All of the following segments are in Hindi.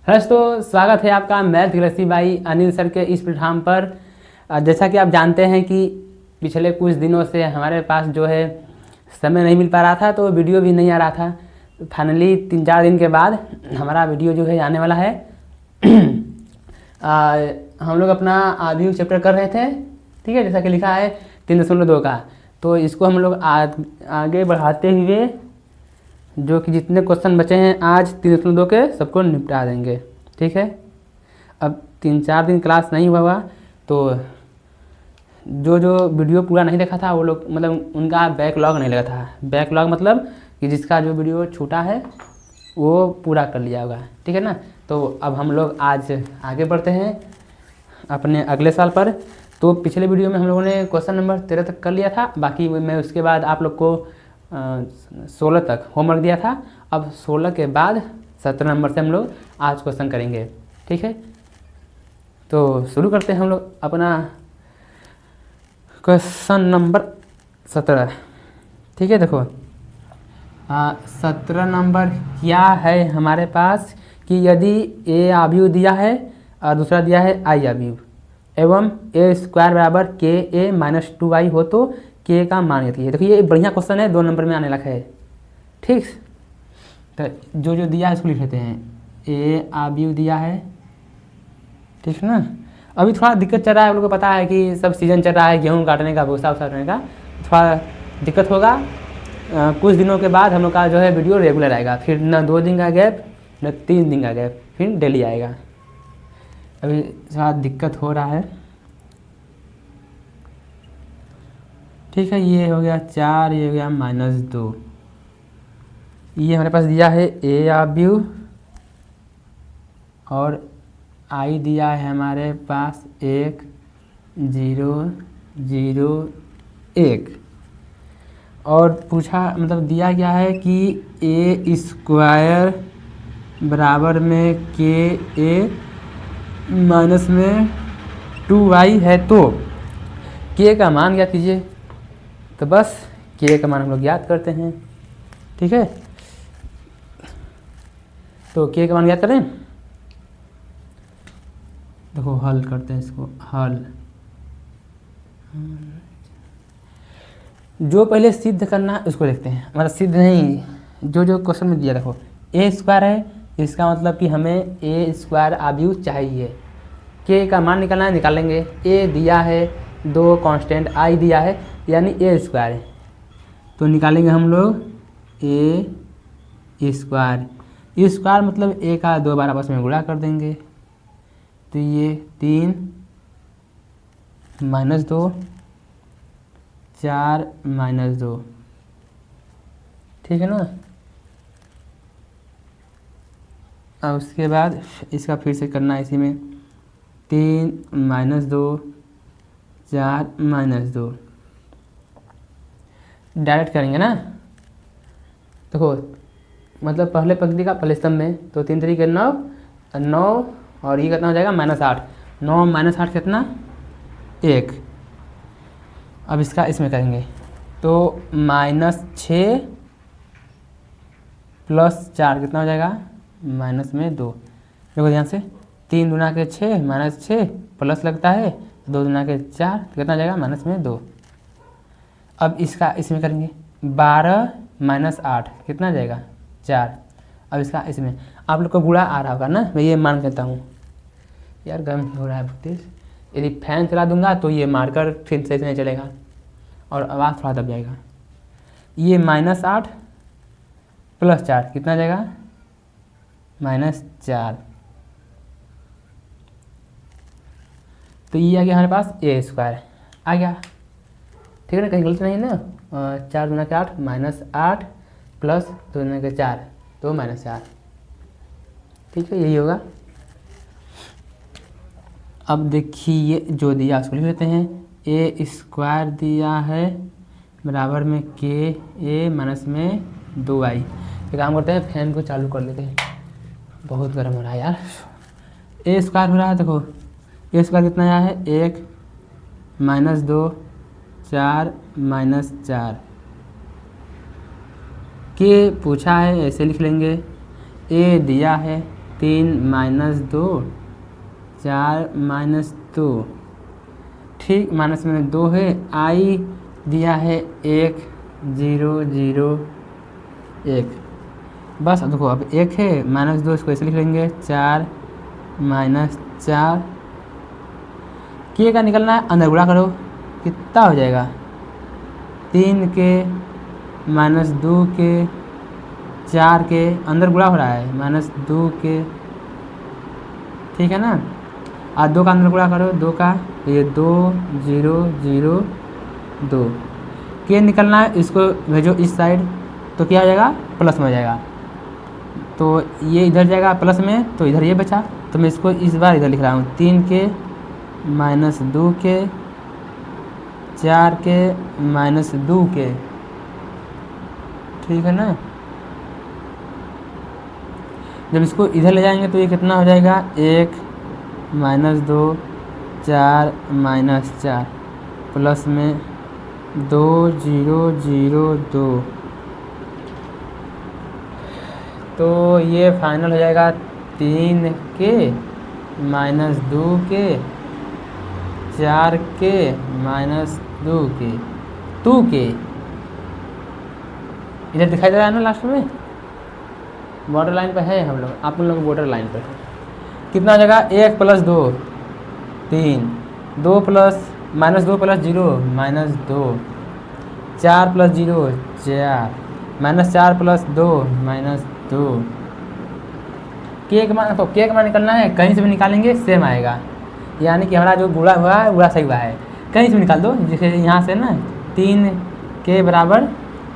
दोस्तों, स्वागत है आपका मैथ गृहस्थी भाई अनिल सर के इस प्लेटफॉर्म पर। जैसा कि आप जानते हैं कि पिछले कुछ दिनों से हमारे पास जो है समय नहीं मिल पा रहा था, तो वीडियो भी नहीं आ रहा था। फाइनली 3-4 दिन के बाद हमारा वीडियो जो है आने वाला है। हम लोग अपना आधी चैप्टर कर रहे थे, ठीक है, जैसा कि लिखा है 3.2 का। तो इसको हम लोग आगे बढ़ाते हुए जो कि जितने क्वेश्चन बचे हैं आज 3.2 के सबको निपटा देंगे, ठीक है। अब 3-4 दिन क्लास नहीं हुआ तो जो वीडियो पूरा नहीं देखा था वो लोग मतलब उनका बैकलॉग नहीं लगा था। बैकलॉग मतलब कि जिसका जो वीडियो छूटा है वो पूरा कर लिया होगा, ठीक है ना। तो अब हम लोग आज आगे बढ़ते हैं अपने अगले साल पर। तो पिछले वीडियो में हम लोगों ने क्वेश्चन नंबर 13 तक कर लिया था, बाकी मैं उसके बाद आप लोग को 16 तक होमवर्क दिया था। अब 16 के बाद 17 नंबर से हम लोग आज क्वेश्चन करेंगे, ठीक है। तो शुरू करते हैं हम लोग अपना क्वेश्चन नंबर 17, ठीक है। देखो 17 नंबर क्या है हमारे पास कि यदि ए आव्यूह दिया है और दूसरा दिया है आई आव्यूह एवं ए स्क्वायर बराबर के ए माइनस 2i हो तो के का मान यदि है। देखिए ये बढ़िया क्वेश्चन है, 2 नंबर में आने लगा है, ठीक। तो जो दिया है इसको लिख लेते हैं। ए आव्यूह दिया है, ठीक है ना। अभी थोड़ा दिक्कत चल रहा है, आप लोगों को पता है कि सब सीजन चल रहा है गेहूँ काटने का, भूसा उसा काटने का, थोड़ा दिक्कत होगा। कुछ दिनों के बाद हम लोग का जो है वीडियो रेगुलर आएगा, फिर न 2 दिन का गैप न 3 दिन का गैप, फिर डेली आएगा। अभी थोड़ा दिक्कत हो रहा है, ठीक है। ये हो गया 4, ये हो गया -2। ये हमारे पास दिया है ए आव्यूह और आई दिया है हमारे पास 1, 0, 0, 1 और पूछा मतलब दिया गया है कि ए स्क्वायर बराबर में के ए माइनस में 2i है तो के का मान ज्ञात कीजिए। तो बस के का मान हम लोग ज्ञात करते हैं, ठीक है। तो के का मान ज्ञात करें, देखो हल करते हैं इसको। हल जो पहले सिद्ध करना है उसको देखते हैं, मतलब सिद्ध नहीं, जो क्वेश्चन में दिया। देखो ए स्क्वायर है, इसका मतलब कि हमें ए स्क्वायर आव्यूह चाहिए। के का मान निकालना है, निकालेंगे। ए दिया है 2 कांस्टेंट, आई दिया है यानी ए स्क्वायर है, तो निकालेंगे हम लोग ए स्क्वायर। ए स्क्वायर मतलब ए का 2 बार आपस में गुणा कर देंगे, तो ये 3 -2 4 -2, ठीक है ना। और उसके बाद इसका फिर से करना है इसी में 3 -2 4 -2 डायरेक्ट करेंगे ना। देखो मतलब पहले पंक्ति का पहले स्तंभ में, तो 3 3 9 और ये कितना हो जाएगा -8। 9 -8 कितना 1। अब इसका इसमें करेंगे तो -6 + 4 कितना हो जाएगा -2। देखो ध्यान से 3 दूना के 6 -6 प्लस लगता है 2 दूना के 4 तो कितना हो जाएगा -2। अब इसका इसमें करेंगे 12 -8 कितना जाएगा 4। अब इसका इसमें आप लोग को गुणा आ रहा होगा ना, मैं ये मान कहता हूँ। यार गर्म हो रहा है बहुत तेज, यदि फैन चला दूंगा तो ये मार्कर फिर से नहीं चलेगा और आवाज़ थोड़ा दब जाएगा। ये -8 + 4 कितना जाएगा -4। तो ये आ गया हमारे पास ए स्क्वायर आ गया, ठीक है ना, कहीं गलत नहीं है ना। 4 दूना के 8 -8 + 2 दूना के 4 तो -4, ठीक है, यही होगा। अब देखिए जो दिया उसको लिख लेते हैं। ए स्क्वायर दिया है बराबर में के ए माइनस में 2i। एक काम करते हैं, फैन को चालू कर लेते हैं, बहुत गर्म हो रहा है यार। ए स्क्वायर हो रहा है, देखो ए स्क्वायर कितना आया है 1 -2 4 -4 के पूछा है, ऐसे लिख लेंगे। ए दिया है 3 माइनस 2, 4 माइनस 2, ठीक, माइनस में 2 है। आई दिया है 1 0 0 1, बस देखो अब 1 है माइनस 2, इसको ऐसे लिख लेंगे 4 माइनस 4। के का निकलना है, अंदर गुणा करो, कितना हो जाएगा 3 के माइनस 2 के 4 के, अंदर गुणा हो रहा है माइनस 2 के, ठीक है ना। और 2 का अंदर गुणा करो, 2 का, तो ये 2 0 0 2, के निकलना है, इसको भेजो इस साइड तो क्या हो जाएगा, प्लस में हो जाएगा। तो ये इधर जाएगा प्लस में, तो इधर ये बचा, तो मैं इसको इस बार इधर लिख रहा हूँ 3 के माइनस 2 के 4 के माइनस 2 के, ठीक है ना। जब इसको इधर ले जाएंगे तो ये कितना हो जाएगा 1 माइनस 2 4 माइनस 4 प्लस में 2 0 0 2, तो ये फाइनल हो जाएगा 3 के माइनस 2 के 4 के माइनस 2 के 2 के, इधर दिखाई दे रहा है ना लास्ट में, बॉर्डर लाइन पे है हम लोग, आप लोग बॉर्डर लाइन पे कितना हो जाएगा 1 plus 2 3, 2 plus minus 2 plus 0 minus 2, 4 plus 0 4, minus 4 plus 2 minus 2। के का मान, तो के का मान निकलना है, कहीं से भी निकालेंगे सेम आएगा, यानी कि हमारा जो गुणा हुआ है गुणा सही हुआ है, कहीं से भी निकाल दो, जैसे यहाँ से ना 3 के बराबर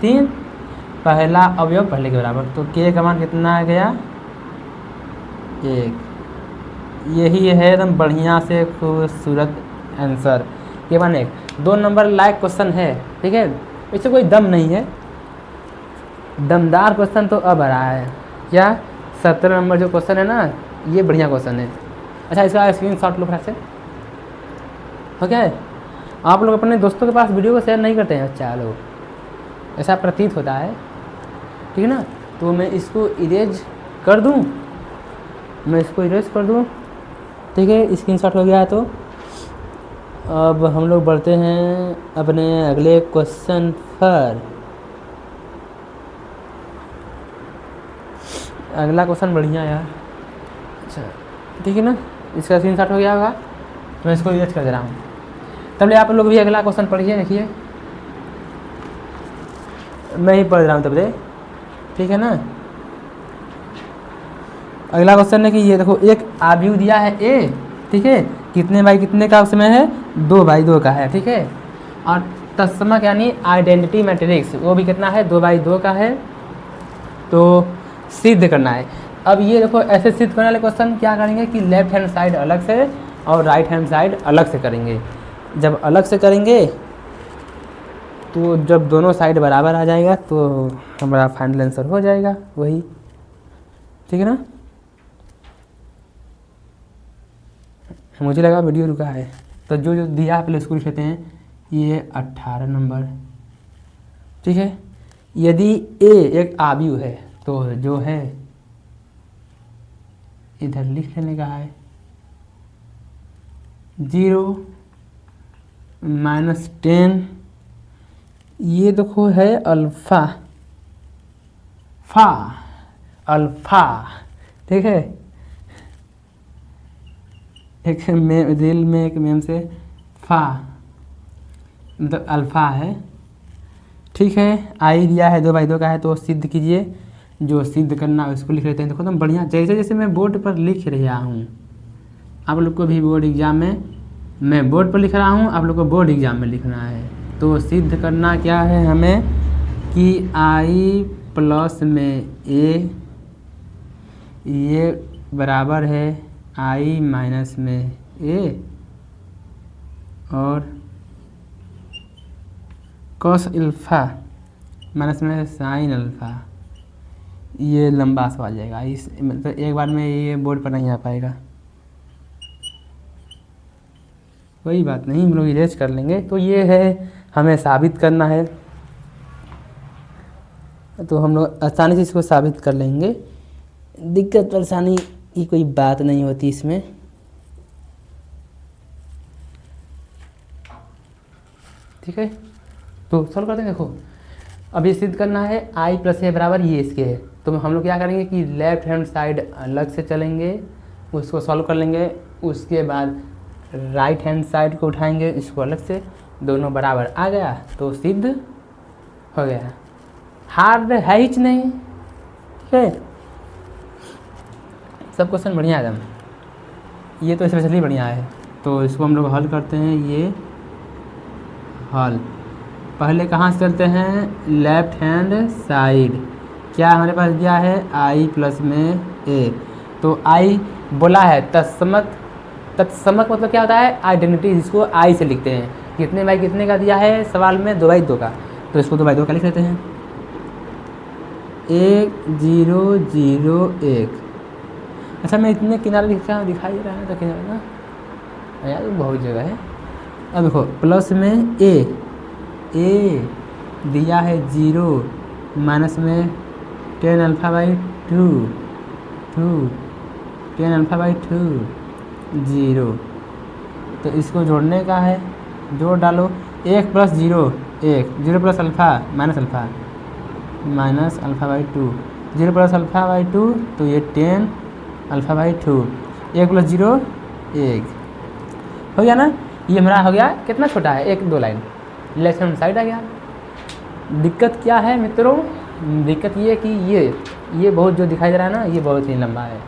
3, पहला अवयव पहले के बराबर, तो के का मान कितना आ गया 1। यही है एकदम बढ़िया से खूबसूरत आंसर, के मान 1। 2 नंबर लायक क्वेश्चन है, ठीक है, इससे कोई दम नहीं है, दमदार क्वेश्चन तो अब आ रहा है। क्या 17 नंबर जो क्वेश्चन है ना, ये बढ़िया क्वेश्चन है। अच्छा, इसका स्क्रीनशॉट लो फिर से, हो क्या है। आप लोग अपने दोस्तों के पास वीडियो को शेयर नहीं करते हैं, अच्छा लोग, ऐसा प्रतीत होता है, ठीक है ना। तो मैं इसको इरेज कर दूं, मैं इसको इरेज कर दूं, ठीक है, स्क्रीनशॉट हो गया है। तो अब हम लोग बढ़ते हैं अपने अगले क्वेश्चन पर। अगला क्वेश्चन बढ़िया यार, अच्छा ठीक है ना, इसका स्क्रीनशॉट हो गया होगा, तो मैं इसको इरेज कर दे रहा हूँ। तब ले आप लोग भी अगला क्वेश्चन पढ़िए, देखिए मैं ही पढ़ रहा हूँ तब ले, ठीक है ना। अगला क्वेश्चन है कि ये देखो, एक आव्यूह दिया है ए, ठीक है, कितने बाई कितने का उसमें है, 2 बाई 2 का है, ठीक है, और तत्समक यानी आइडेंटिटी मैट्रिक्स वो भी कितना है, 2 बाई 2 का है, तो सिद्ध करना है। अब ये देखो, ऐसे सिद्ध करने वाले क्वेश्चन क्या करेंगे कि लेफ्ट हैंड साइड अलग से और राइट हैंड साइड अलग से करेंगे। जब अलग से करेंगे तो जब दोनों साइड बराबर आ जाएगा तो हमारा फाइनल आंसर हो जाएगा वही, ठीक है ना। मुझे लगा वीडियो रुका है, तो जो जो दिया पहले उसको लिख लेते हैं। ये 18 नंबर, ठीक है। यदि ए एक आव्यूह है तो जो है इधर लिख लेने का है 0 माइनस 10, ये देखो है अल्फा फा अल्फा, ठीक है, एक में दिल में एक मेम से फा मतलब अल्फा है, ठीक है। आई दिया है 2 बाई 2 का है, तो सिद्ध कीजिए, जो सिद्ध करना है उसको लिख लेते हैं। देखो तुम बढ़िया, जैसे जैसे मैं बोर्ड पर लिख रहा हूँ, आप लोग को भी बोर्ड एग्जाम में मैं बोर्ड पर लिख रहा हूँ, आप लोग को बोर्ड एग्जाम में लिखना है। तो सिद्ध करना क्या है हमें कि आई प्लस में ए ये बराबर है आई माइनस में ए और कॉस अल्फा माइनस में साइन अल्फा, ये लंबा सवाल जाएगा, इस मतलब एक बार में ये बोर्ड पर नहीं आ पाएगा। कोई बात नहीं, हम लोग इरेज कर लेंगे। तो ये है, हमें साबित करना है, तो हम लोग आसानी से इसको साबित कर लेंगे। दिक्कत परेशानी ये कोई बात नहीं होती इसमें। ठीक है, तो सॉल्व करते हैं। देखो अब ये सिद्ध करना है आई प्लस ए बराबर ये इसके है, तो हम लोग क्या करेंगे कि लेफ्ट हैंड साइड अलग से चलेंगे, उसको सॉल्व कर लेंगे। उसके बाद राइट हैंड साइड को उठाएंगे, इसको अलग से, दोनों बराबर आ गया तो सिद्ध हो गया। हार्ड है ही नहीं। ठीक है, सब क्वेश्चन बढ़िया है एकदम, ये तो स्पेशली बढ़िया है। तो इसको हम लोग हल करते हैं। ये हल पहले कहाँ से चलते हैं, लेफ्ट हैंड साइड। क्या हमारे पास दिया है आई प्लस में ए, तो आई बोला है तत्समक। तत्समक मतलब क्या होता है, आइडेंटिटी, जिसको आई से लिखते हैं। कितने बाई कितने का दिया है सवाल में, 2/2 का, तो इसको 2/2 का लिख लेते हैं। 1 0 0 1। अच्छा मैं इतने किनारे लिखा दिखाई दे रहा है तो किनारे ना यार बहुत जगह है। अब देखो प्लस में ए दिया है 0, माइनस में 10 अल्फा बाई 2 10 अल्फा बाई 2 0, तो इसको जोड़ने का है, जोड़ डालो। 1 plus 0 1, 0 plus alpha minus alpha by 2, 0 plus alpha by 2, तो ये 10 अल्फा बाई 2, 1 प्लस 0 1 हो गया ना। ये हमारा हो गया, कितना छोटा है, 1-2 लाइन, लेफ्ट हैंड साइड आ गया। दिक्कत क्या है मित्रों, दिक्कत ये कि ये बहुत जो दिखाई दे रहा है ना, ये बहुत ही लंबा है।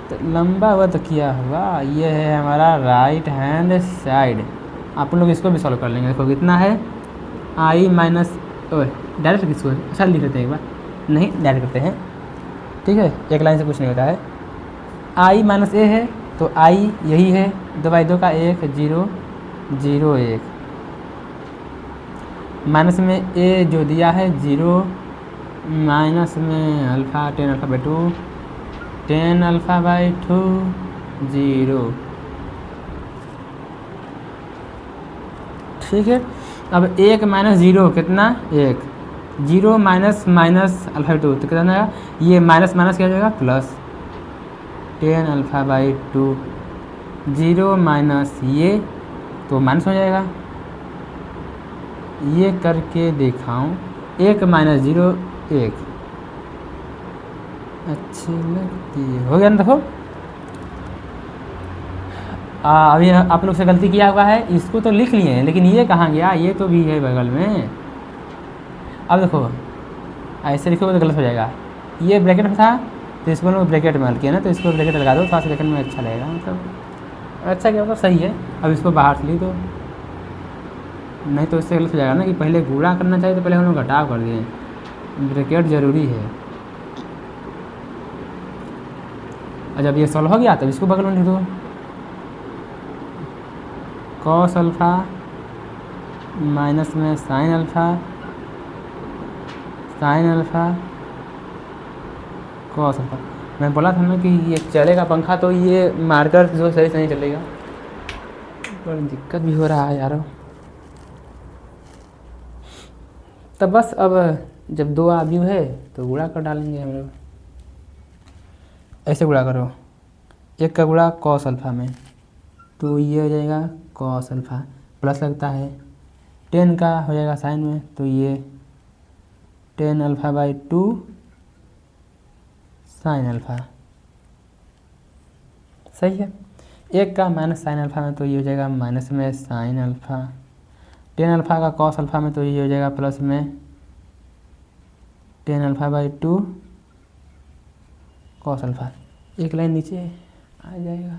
तो लंबा हुआ तो क्या हुआ, ये है हमारा राइट हैंड साइड। आप लोग इसको भी सॉल्व कर लेंगे। देखो कितना है, आई माइनस, डायरेक्ट किसको, अच्छा लिख लेते हैं एक बार, नहीं डायरेक्ट करते हैं। ठीक है, एक लाइन से कुछ नहीं होता है। आई माइनस ए है, तो आई यही है, 2/2 का 1 0 0 1, माइनस में ए जो दिया है 0, माइनस में alpha 10 alpha by 2 10 alpha by 2 0। ठीक है, अब 1 माइनस 0 कितना, 1, 0 माइनस अल्फ़ा बाई 2, तो कितना आएगा, ये माइनस माइनस क्या हो जाएगा प्लस, 10 अल्फ़ा बाई 2, 0 माइनस ये तो माइनस हो जाएगा। ये करके दिखाऊं, 1 माइनस 0 1, अच्छी लगती है, हो गया ना। देखो अभी आप लोग से गलती किया हुआ है, इसको तो लिख लिए हैं लेकिन ये कहाँ गया, ये तो भी है बगल में। अब देखो ऐसे लिखोगे तो गलत हो जाएगा। ये ब्रैकेट में था तो इसको लोग ब्रैकेट में हल किया ना, तो इसको ब्रैकेट लगा दो, 5 सेकंड में अच्छा लगेगा, मतलब अच्छा क्या मतलब सही है। अब इसको बाहर से लिख दो, नहीं तो इससे गलत हो जाएगा ना कि पहले गुणा करना चाहिए तो पहले हम लोग घटाव कर दिए। ब्रैकेट ज़रूरी है। और जब ये सॉल्व हो गया तब इसको बगल में लिख दो, कॉस अल्फ़ा माइनस में साइन अल्फ़ा कॉस अल्फ़ा। मैं बोला था ना कि ये चलेगा पंखा तो ये मार्कर जो सही से नहीं चलेगा, पर दिक्कत भी हो रहा है यार। तब बस अब जब 2 आव्यूह है तो गुणा कर डालेंगे हम लोग। ऐसे गुणा करो, 1 का गुणा कॉस अल्फ़ा में, तो ये हो जाएगा कॉस अल्फ़ा, प्लस लगता है 10 का हो जाएगा साइन में, तो ये 10 अल्फ़ा बाई 2 साइन अल्फ़ा, सही है। 1 का माइनस साइन अल्फ़ा में, तो ये हो जाएगा माइनस में साइन अल्फ़ा, 10 अल्फ़ा का कॉस अल्फ़ा में, तो ये हो जाएगा प्लस में 10 अल्फ़ा बाई 2 कॉस अल्फ़ा। एक लाइन नीचे आ जाएगा,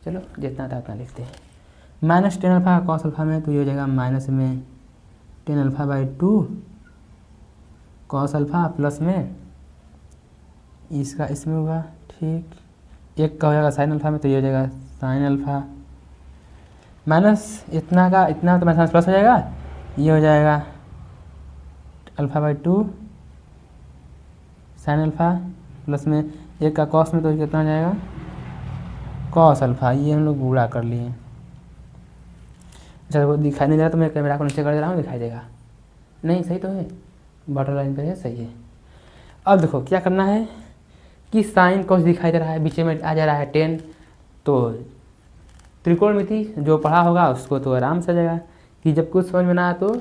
चलो जितना था उतना लिखते हैं। माइनस 10 अल्फ़ा का कॉस अल्फ़ा में, तो ये हो जाएगा माइनस में 10 alpha by 2 cos alpha, plus में इसका इसमें होगा, ठीक। 1 का हो जाएगा साइन अल्फ़ा में, तो ये हो जाएगा साइन अल्फ़ा, माइनस इतना का इतना तो माइनस प्लस हो जाएगा, ये हो जाएगा alpha by 2 sine alpha, plus में 1 का कॉस में, तो कितना हो जाएगा कॉस अल्फ़ा। ये हम लोग गुणा कर लिए। अच्छा वो दिखाई नहीं दे रहा तो मैं कैमरा को नीचे कर दे रहा हूँ, दिखाई देगा नहीं, सही तो है, बॉर्डर लाइन पे है, सही है। अब देखो क्या करना है, कि साइन कॉस दिखाई दे रहा है, बीच में आ जा रहा है 10, तो त्रिकोणमिति जो पढ़ा होगा उसको तो आराम से आ जाएगा कि जब कुछ समझ में ना आए तो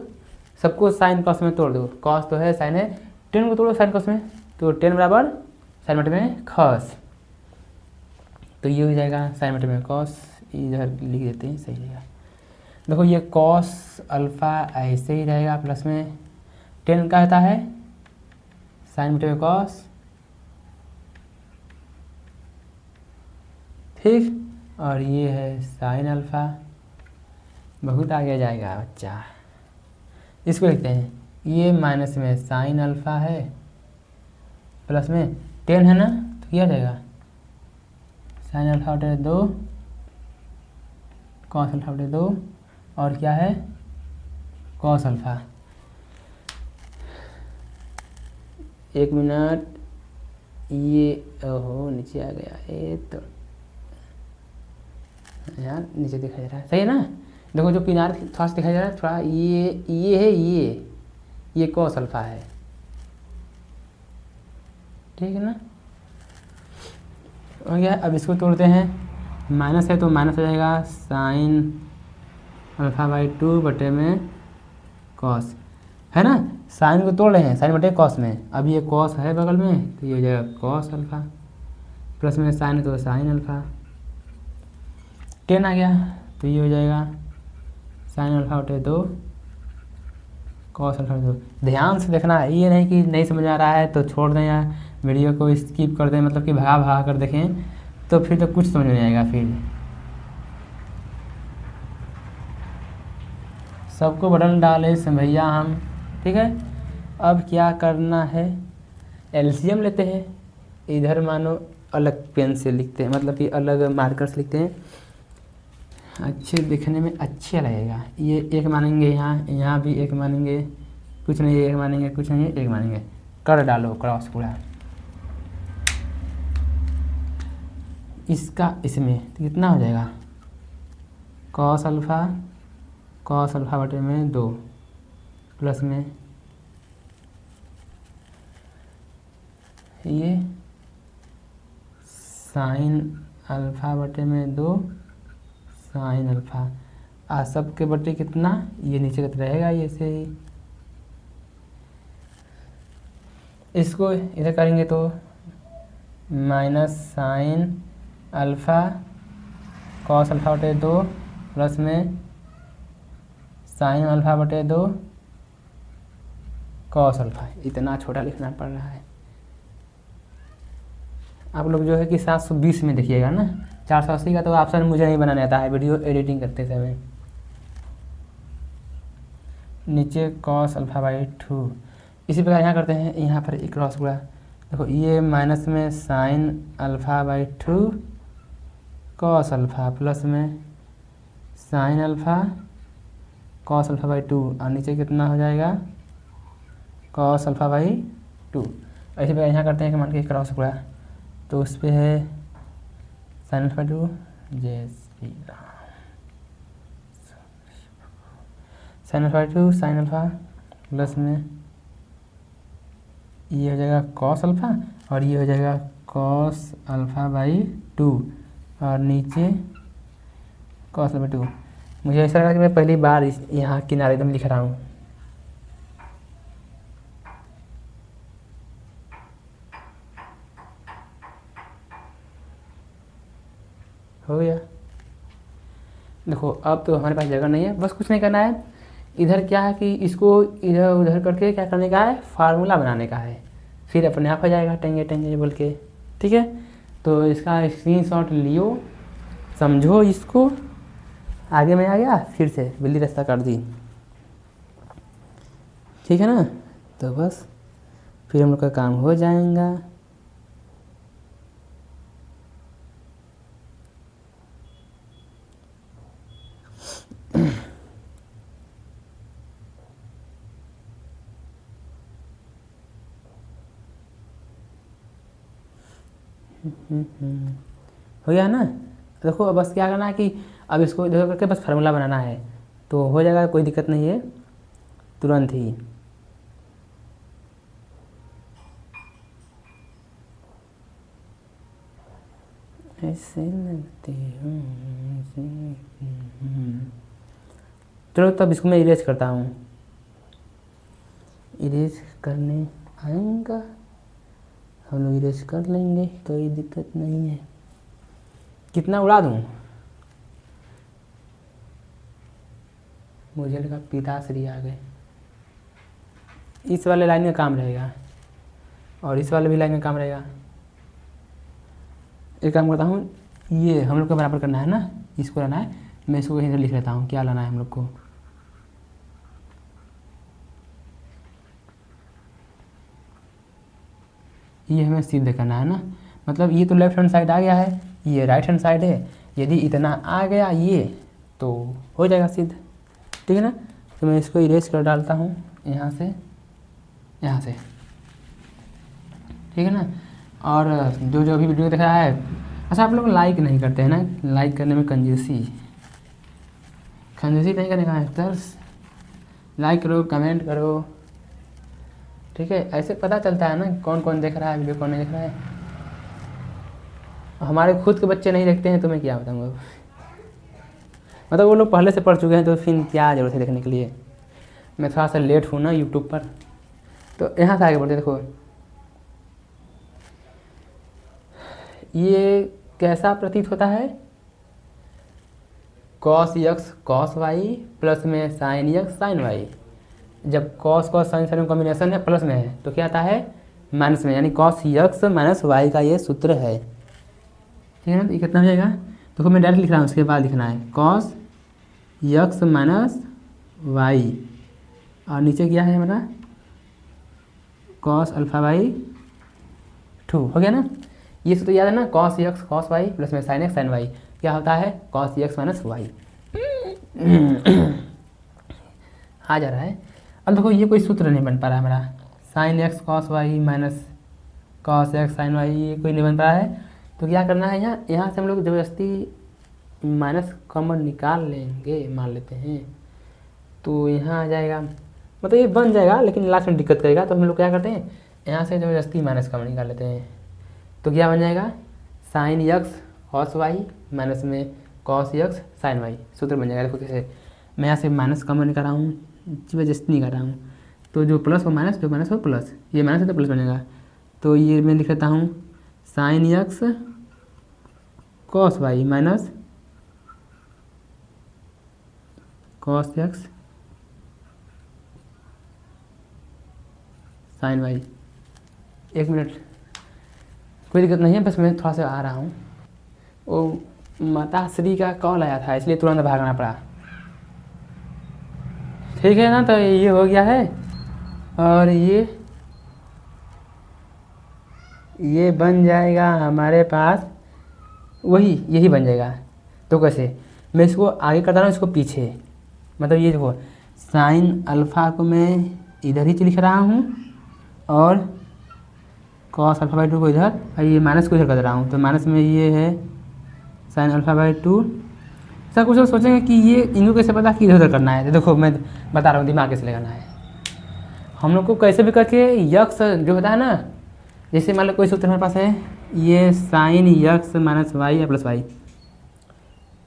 सबको साइन कॉस में तोड़ दो। कॉस तो है, साइन है, 10 को तोड़ो साइन कॉस में, तो 10 बराबर साइन बटे में कॉस, तो ये हो जाएगा साइन बटे में कॉस। इधर लिख देते हैं, सही रहेगा। देखो ये कॉस अल्फ़ा ऐसे ही रहेगा, प्लस में 10 का आता है साइन बटे में कॉस, ठीक, और ये है साइन अल्फ़ा। बहुत आगे जाएगा बच्चा, इसको लिखते हैं, ये माइनस में साइन अल्फ़ा है, प्लस में 10 है ना, तो क्या जाएगा साइन अल्फ़ा बटे 2 कॉस अल्फ़ा बटे 2, और क्या है कॉस अल्फ़ा। 1 मिनट, ये ओहो नीचे आ गया, ये तो यार नीचे दिखाई दे रहा है, सही है ना। देखो जो किनार थोड़ा सा दिखाई दे रहा है, थोड़ा ये है, ये कॉस अल्फ़ा है, ठीक है ना, हो गया। अब इसको तोड़ते हैं, माइनस है तो माइनस हो जाएगा साइन अल्फ़ा बाई 2 बटे में कॉस, है ना। साइन को तोड़ रहे हैं, साइन बटे कॉस में, अब ये कॉस है बगल में, तो ये हो जाएगा कॉस अल्फ़ा, प्लस में साइन तो साइन अल्फ़ा, 10 आ गया, तो ये हो जाएगा साइन अल्फ़ा बटे 2 कॉस अल्फ़ा बटे 2। ध्यान से देखना है, ये नहीं कि नहीं समझ आ रहा है तो छोड़ दें या वीडियो को स्किप कर दें, मतलब कि भगा कर देखें, तो फिर तो कुछ समझ नहीं आएगा। फिर सबको बटन डाले भैया हम, ठीक है। अब क्या करना है, एलसीएम लेते हैं। इधर मानो अलग पेन से लिखते हैं, मतलब कि अलग मार्कर से लिखते हैं, अच्छे दिखने में अच्छा लगेगा। ये 1 मानेंगे, यहाँ भी 1 मानेंगे, कुछ नहीं 1 मानेंगे, कुछ नहीं 1 मानेंगे, कर डालो क्रॉस पूरा इसका, इसमें तो कितना हो जाएगा कॉस अल्फ़ा बटे में 2, प्लस में ये साइन अल्फ़ा बटे में 2 साइन अल्फ़ा, सब के बटे कितना, ये नीचे का रहेगा ये से ही, इसको इधर करेंगे तो minus sign alpha cos alpha बटे 2 प्लस में साइन अल्फ़ा बटे 2 कॉस अल्फ़ा। इतना छोटा लिखना पड़ रहा है। आप लोग जो है कि 720 में देखिएगा ना, 480 का तो ऑप्शन मुझे नहीं बनाने आता है वीडियो एडिटिंग करते समय। नीचे कॉस अल्फ़ा बाई 2, इसी प्रकार यहाँ करते हैं, यहाँ पर एक क्रॉस गुणा, देखो ये माइनस में sine alpha by 2 cos alpha, plus में sine alpha cos alpha by 2, और नीचे कितना हो जाएगा कॉस अल्फ़ा बाई 2। ऐसे प्रकार यहाँ करते हैं कि मान के क्रॉस गुणा, तो उस पर है साइन अल्फ़ा 2, जय Shri Ram, sine alpha 2 sine alpha, plus में ये हो जाएगा कॉस अल्फ़ा, और ये हो जाएगा कॉस अल्फ़ा बाई 2, और नीचे कॉस अल्फ़ा 2। मुझे ऐसा लगा कि मैं पहली बार यहाँ किनारे एकदम लिख रहा हूँ। हो गया। देखो अब तो हमारे पास जगह नहीं है, बस कुछ नहीं करना है। इधर क्या है कि इसको इधर उधर करके क्या करने का है, फार्मूला बनाने का है, फिर अपने आप हो जाएगा टेंगे टेंगे बोल के, ठीक है। तो इसका स्क्रीनशॉट लियो, समझो इसको, आगे में आ गया, फिर से बिल्ली रास्ता कर दी, ठीक है ना। तो बस फिर हम लोग का काम हो जाएगा। हो गया ना। देखो बस क्या करना है कि अब इसको इधर करके बस फार्मूला बनाना है, तो हो जाएगा, कोई दिक्कत नहीं है, तुरंत ही। ऐसे लगती हूँ चलो तब इसको मैं इरेज करता हूँ। इरेज करने आएगा, हम लोग इरेज कर लेंगे, कोई दिक्कत नहीं है। कितना उड़ा दूँ? मुझे लगा पिताश्री आ गए। इस वाले लाइन में काम रहेगा और इस वाले भी लाइन में काम रहेगा। एक काम करता हूँ, ये हम लोग को बराबर करना है ना, इसको लाना है। मैं इसको यहीं से लिख लेता हूँ क्या लाना है हम लोग को। ये हमें सिद्ध करना है ना, मतलब ये तो लेफ्ट हैंड साइड आ गया है, ये राइट हैंड साइड है। यदि इतना आ गया ये तो हो जाएगा सिद्ध, ठीक है ना। तो मैं इसको इरेज कर डालता हूँ यहाँ से, यहाँ से, ठीक है ना। और जो जो अभी वीडियो देख रहा है, अच्छा आप लोग लाइक नहीं करते हैं ना, लाइक करने में कंजूसी नहीं करने का है। लाइक करो, कमेंट करो, ठीक है। ऐसे पता चलता है ना कौन कौन देख रहा है वीडियो, कौन नहीं देख रहा है। हमारे खुद के बच्चे नहीं देखते हैं तो मैं क्या बताऊँगा। मतलब वो लोग पहले से पढ़ चुके हैं तो फिर क्या ज़रूरत है देखने के लिए। मैं थोड़ा सा लेट हूँ ना यूट्यूब पर, तो यहाँ से आगे बढ़ते। देखो ये कैसा प्रतीत होता है, cos x cos y plus में साइन यक्स साइन वाई। जब cos cos sine sine combination है प्लस में है तो क्या आता है माइनस में, यानी कॉस यक्स माइनस वाई का ये सूत्र है, ठीक है ना। तो ये कितना हो जाएगा, देखो मैं डायरेक्ट लिख रहा हूँ, उसके बाद लिखना है कॉस यक्स माइनस वाई और नीचे क्या है हमारा कॉस अल्फा बाई 2, हो गया ना। ये सूत्र याद है ना, cos x cos y plus में साइन एक्स साइन वाई क्या होता है कॉस यक्स माइनस वाई। आ जा रहा है। अब देखो ये कोई सूत्र नहीं बन पा रहा है हमारा, sine x cos y minus cos x sine y, ये कोई नहीं बन पा रहा है। तो क्या करना है, यहाँ से हम लोग ज़बरदस्ती माइनस कॉमन निकाल लेंगे, मान लेते हैं। तो यहाँ आ जाएगा, मतलब ये बन जाएगा लेकिन लास्ट में दिक्कत करेगा। तो हम लोग क्या करते हैं, यहाँ से ज़बरदस्ती माइनस कॉमन निकाल लेते हैं। तो क्या बन जाएगा sine x cos y minus में कॉस यक्स साइन वाई, सूत्र बन जाएगा। देखो कैसे, मैं यहाँ से माइनस कॉमन निकाल रहा हूँ, ज़बरदस्ती नहीं कर रहा हूँ। तो जो प्लस हो माइनस, जो माइनस हो प्लस, ये माइनस है तो प्लस बनेगा। तो ये मैं लिख लेता हूँ sine x cos y minus cos x sine y. एक मिनट, कोई दिक्कत नहीं है, बस मैं थोड़ा सा आ रहा हूँ। वो माता श्री का कॉल आया था इसलिए तुरंत भागना पड़ा, ठीक है ना। तो ये हो गया है और ये बन जाएगा हमारे पास, वही यही बन जाएगा। तो कैसे, मैं इसको आगे करता रहा हूँ, इसको पीछे, मतलब ये देखो साइन अल्फ़ा को मैं इधर ही लिख रहा हूँ और कॉस अल्फ़ा बाई 2 को इधर, और ये माइनस को इधर कर रहा हूँ। तो माइनस में ये है साइन अल्फ़ा बाई 2। सब कुछ लोग सोचेंगे कि ये इनको कैसे पता कि इधर उधर करना है। तो देखो मैं बता रहा हूँ दिमाग कैसे लगाना है। हम लोग को कैसे भी करके यक्स जो होता है ना, जैसे मान लो कोई सूत्र हमारे पास है, ये साइन यक्स माइनस वाई या प्लस वाई,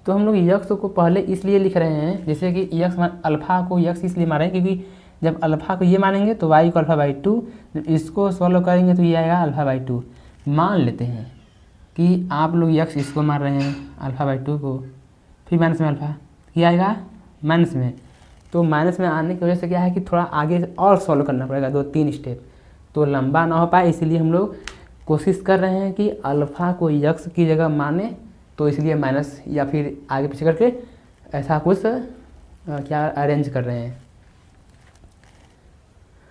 तो हम लोग यक्स को पहले इसलिए लिख रहे हैं, जैसे कि यक्स अल्फ़ा को यक्स इसलिए मान रहे हैं क्योंकि जब अल्फ़ा को ये मानेंगे तो वाई को अल्फ़ा बाई 2, जब इसको सॉल्व करेंगे तो ये आएगा अल्फ़ा बाई 2। मान लेते हैं कि आप लोग यक्स इसको मान रहे हैं अल्फ़ा बाई 2 को, फिर माइनस में अल्फ़ा, क्या आएगा माइनस में। तो माइनस में आने की वजह से क्या है कि थोड़ा आगे और सॉल्व करना पड़ेगा, 2-3 स्टेप, तो लंबा ना हो पाए, इसीलिए हम लोग कोशिश कर रहे हैं कि अल्फ़ा को यक्स की जगह माने, तो इसलिए माइनस या फिर आगे पीछे करके ऐसा कुछ क्या अरेंज कर रहे हैं,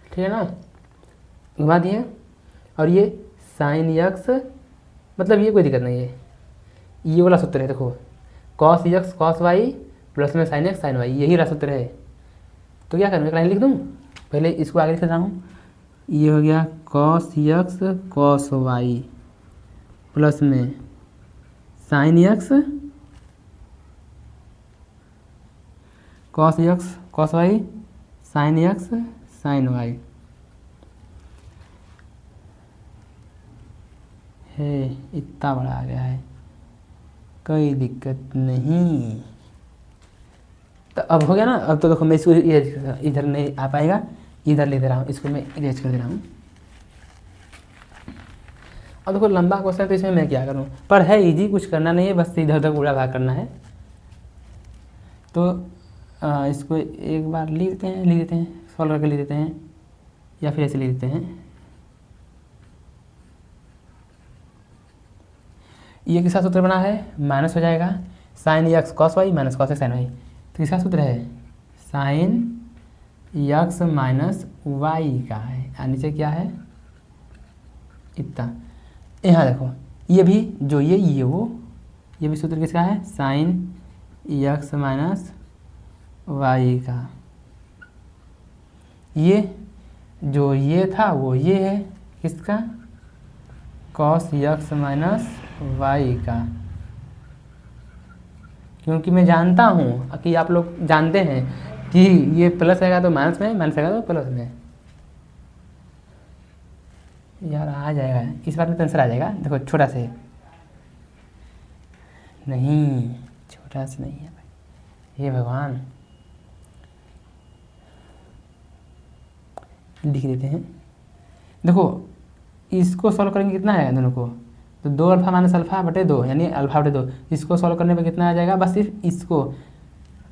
ठीक है ना। घुमा दिए। और ये साइन यक्स, मतलब ये कोई दिक्कत नहीं है, ये वाला सूत्र है। देखो cos x cos y plus में साइन एक्स साइन वाई, यही वाला सूत्र है। तो क्या करूँ, एक लाइन लिख दूँ, पहले इसको आगे लिख रहा हूँ। ये हो गया cos x cos y plus में sine x cos y sine x sine y है, इतना बड़ा आ गया है। कोई दिक्कत नहीं। तो अब हो गया ना। अब तो देखो मैं इसको इधर नहीं आ पाएगा, इधर ले दे रहा हूँ, इसको मैं इरेज कर दे रहा हूँ। अब देखो लंबा क्वेश्चन है तो इसमें मैं क्या करूँ, पर है इजी, कुछ करना नहीं है, बस इधर उधर उड़ा भाग करना है। तो इसको एक बार लिख देते हैं सॉल्व करके लिख देते हैं, या फिर ऐसे लिख देते हैं। ये किसका सूत्र बना है, माइनस हो जाएगा sine x cos y minus cos x sine y. तो किसका सूत्र है, साइन एक्स माइनस वाई का है, और नीचे क्या है इतना। यहाँ देखो ये भी जो ये वो, ये भी सूत्र किसका है, साइन एक्स माइनस वाई का। ये जो ये था वो ये है किसका, कॉस एक्स माइनस वाई का। क्योंकि मैं जानता हूँ कि आप लोग जानते हैं कि ये प्लस रहेगा तो माइनस में, माइनस रहेगा तो प्लस में। यार आ जाएगा, इस बार में आंसर आ जाएगा। देखो छोटा से नहीं, छोटा से नहीं है भाई, हे भगवान। लिख देते हैं। देखो इसको सॉल्व करेंगे कितना है दोनों को, तो 2 अल्फा माइनस अल्फा बटे 2 यानी अल्फा बटे 2। इसको सॉल्व करने पे कितना आ जाएगा, बस सिर्फ इसको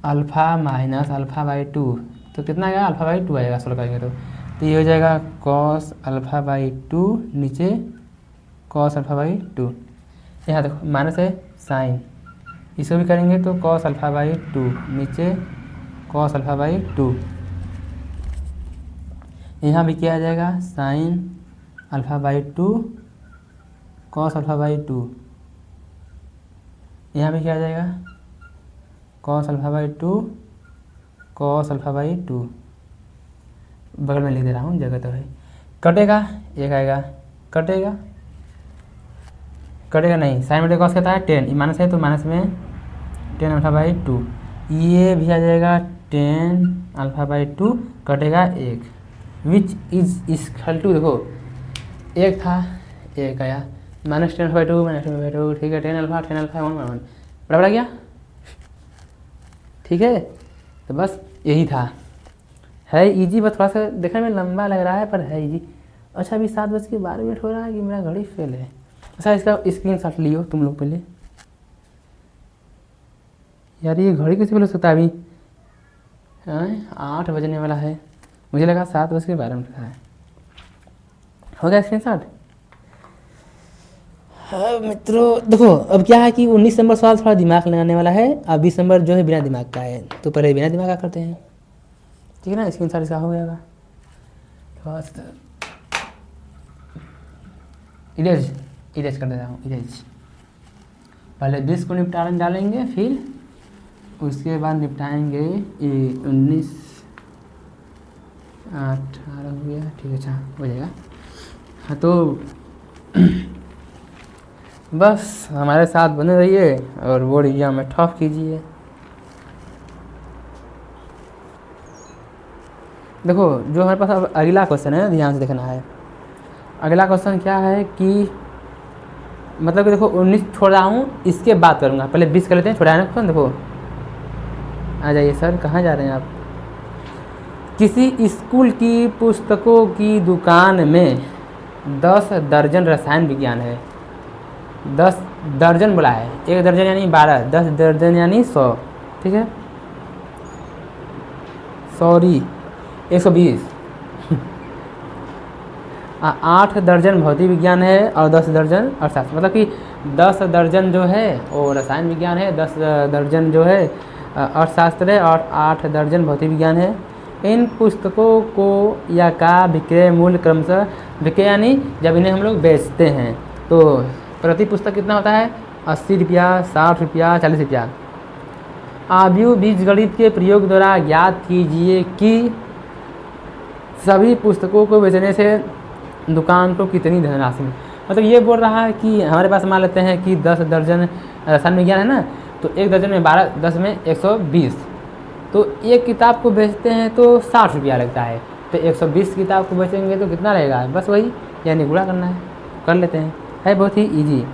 अल्फा माइनस अल्फा बाई 2, तो कितना आएगा, अल्फा बाई 2 आएगा सॉल्व करेंगे तो ये हो जाएगा कॉस अल्फा बाई 2, नीचे कॉस अल्फा बाई 2। यहाँ देखो माइनस है साइन, इसको भी करेंगे तो कॉस अल्फा बाई 2, नीचे कॉस अल्फा बाई 2। यहाँ भी क्या आ जाएगा, sine alpha by 2 cos alpha by 2। यहाँ भी क्या आ जाएगा, cos alpha by 2 cos alpha by 2। बगल में लिख दे रहा हूँ, जगह तो है। कटेगा एक आएगा, कटेगा नहीं, साइन बटे कॉस कहता है 10, माइनस है तो माइनस में 10 अल्फा बाई 2। ये भी आ जाएगा 10 अल्फा बाई 2, कटेगा 1, विच इज इक्वल टू, देखो एक था एक आया, माइनस 10 बाई 2 माइनस 10 बाई 2, ठीक है। 10 अल्फा 1 बराबर आ गया, ठीक है। तो बस यही था, है इजी, बस थोड़ा सा देखने में लंबा लग रहा है पर है इजी। अच्छा अभी 7:12 हो रहा है कि मेरा घड़ी फेल है। अच्छा इसका स्क्रीनशॉट लियो तुम लोग पहले। यार ये घड़ी कैसे फेल हो सकता है, अभी 8 बजने वाला है, मुझे लगा 7:12 है। हो गया स्क्रीनशॉट। हाँ मित्रों देखो अब क्या है कि 19 नंबर सवाल थोड़ा दिमाग लगाने वाला है, अब 20 नंबर जो है बिना दिमाग का है, तो पहले बिना दिमाग का करते हैं, ठीक है ना। स्क्रीनशॉट इसका हो जाएगा, इरेज कर देता हूँ, इरेज। पहले 20 को निपटान डालेंगे, फिर उसके बाद निपटाएंगे 19 18 हो गया, ठीक है। अच्छा हो जाएगा। हाँ तो बस हमारे साथ बने रहिए और बोर्ड एग्जाम में टॉप कीजिए। देखो जो हमारे पास अब अगला क्वेश्चन है, ध्यान से देखना है। अगला क्वेश्चन क्या है कि मतलब कि देखो 19 छोड़ रहा हूँ, इसके बाद करूँगा, पहले 20 कर लेते हैं। छोड़ा है ना क्वेश्चन, देखो आ जाइए सर, कहाँ जा रहे हैं आप। किसी स्कूल की पुस्तकों की दुकान में 10 दर्जन रसायन विज्ञान है। 10 दर्जन बोला है, 1 दर्जन यानी 12, 10 दर्जन यानी 100, ठीक है। सॉरी 120 8 दर्जन भौतिक विज्ञान है और 10 दर्जन अर्थशास्त्र, मतलब कि 10 दर्जन जो है वो रसायन विज्ञान है, 10 दर्जन जो है अर्थशास्त्र है और 8 दर्जन भौतिक विज्ञान है। इन पुस्तकों को या का विक्रय मूल्य क्रमशः, विक्रय यानी जब इन्हें हम लोग बेचते हैं तो प्रति पुस्तक कितना होता है, 80 रुपया, 60 रुपया, 40 रुपया। आव्यूह बीजगणित के प्रयोग द्वारा ज्ञात कीजिए कि सभी पुस्तकों को बेचने से दुकान को कितनी धनराशि। मतलब ये बोल रहा है कि हमारे पास मान लेते हैं कि 10 दर्जन रसायन विज्ञान है ना, तो 1 दर्जन में 12, 10 में 120, तो एक किताब को बेचते हैं तो 60 रुपया लगता है, तो 120 किताब को बेचेंगे तो कितना रहेगा, बस वही, यानी गुणा करना है, कर लेते हैं, है बहुत ही ईजी।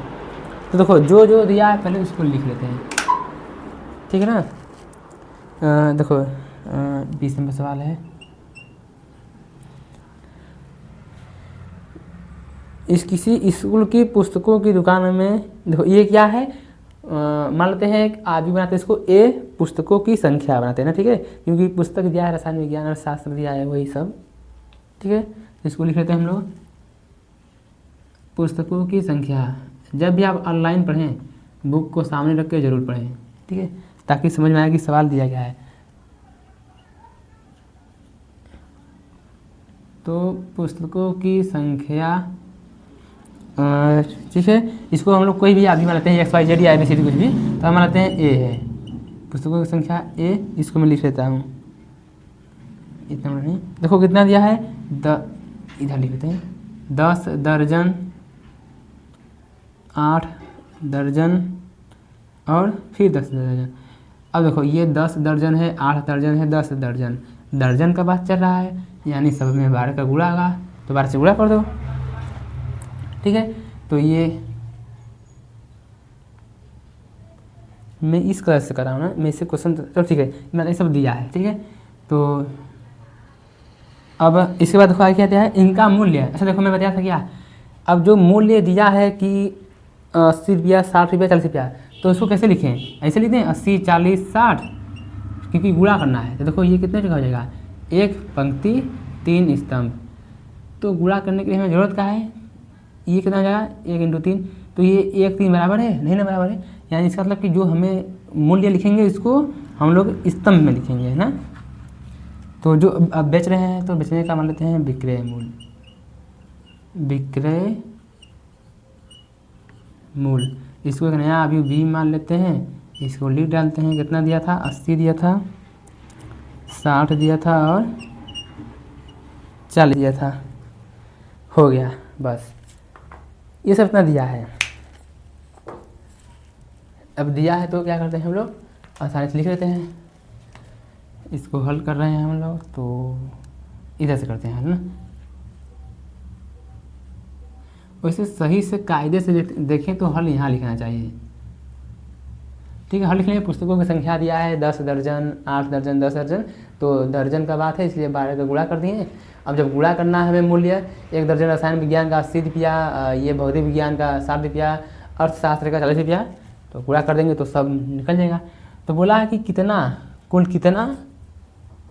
तो देखो जो जो दिया है पहले उसको लिख लेते हैं, ठीक है ना। देखो 20 नंबर सवाल है, इस किसी स्कूल की पुस्तकों की दुकान में, देखो ये क्या है, मान लेते हैं एक आदमी बनाते हैं इसको, ए पुस्तकों की संख्या बनाते हैं ना, ठीक है, क्योंकि पुस्तक दिया है रसायन विज्ञान और शास्त्र दिया है वही सब, ठीक है। इसको लिख लेते हैं हम लोग पुस्तकों की संख्या। जब भी आप ऑनलाइन पढ़ें बुक को सामने रख के जरूर पढ़ें, ठीक है, ताकि समझ में आए कि सवाल दिया गया है। तो पुस्तकों की संख्या, ठीक है, इसको हम लोग कोई भी आदमी बनाते हैं, XYZ या ABCD कुछ भी, तो हम बनाते हैं ए है, पुस्तकों की संख्या ए, इसको मैं लिख लेता हूँ, इतना नहीं। देखो कितना दिया है, इधर लिख लेते हैं 10 दर्जन, 8 दर्जन और फिर 10 दर्जन। अब देखो ये 10 दर्जन है, 8 दर्जन है, 10 दर्जन, दर्जन का बात चल रहा है, यानी सब में 12 का गुणा आगा, तो 12 से गुणा कर दो, ठीक है। तो ये मैं इस कलर से कर रहा हूँ ना, मैं इससे क्वेश्चन, तो ठीक है, मैंने सब दिया है, ठीक है। तो अब इसके बाद देखो क्या दिया है, इनका मूल्य। अच्छा देखो मैं बताया था क्या, अब जो मूल्य दिया है कि 80 रुपया, 60 रुपया, 40 रुपया, तो इसको कैसे लिखें, ऐसे लिखते हैं 80 40 60, क्योंकि गुणा करना है। तो देखो ये कितने जगह हो जाएगा, एक पंक्ति 3 स्तंभ, तो गुणा करने के लिए हमें ज़रूरत का है, ये कितना हो जाएगा 1 × 3, तो ये 1 3 बराबर है, नहीं ना बराबर है, यानी इसका मतलब कि जो हमें मूल्य लिखेंगे इसको हम लोग स्तंभ में लिखेंगे, है ना। तो जो अब बेच रहे हैं तो बेचने का मान लेते हैं विक्रय मूल्य, विक्रय मूल्य, इसको एक नया अभी बी मान लेते हैं, इसको लिख डालते हैं, कितना दिया था 80 दिया था, 60 दिया था और 40 दिया था, हो गया बस, ये सब इतना दिया है। अब दिया है तो क्या करते हैं हम लोग, आसानी से लिख लेते हैं, इसको हल कर रहे हैं हम लोग तो इधर से करते हैं, है ना। वैसे सही से कायदे से देखें तो हल यहाँ लिखना चाहिए, ठीक है। हल लिखने में पुस्तकों की संख्या दिया है 10 दर्जन, 8 दर्जन, 10 दर्जन, तो दर्जन का बात है इसलिए 12 का गुणा कर दिए। अब जब गुणा करना है हमें मूल्य, एक दर्जन रसायन विज्ञान का 80 रुपया, ये भौतिक विज्ञान का 60 रुपया, अर्थशास्त्र का 40 रुपया, तो गुणा कर देंगे तो सब निकल जाएगा। तो बोला है कि कितना, कुल कितना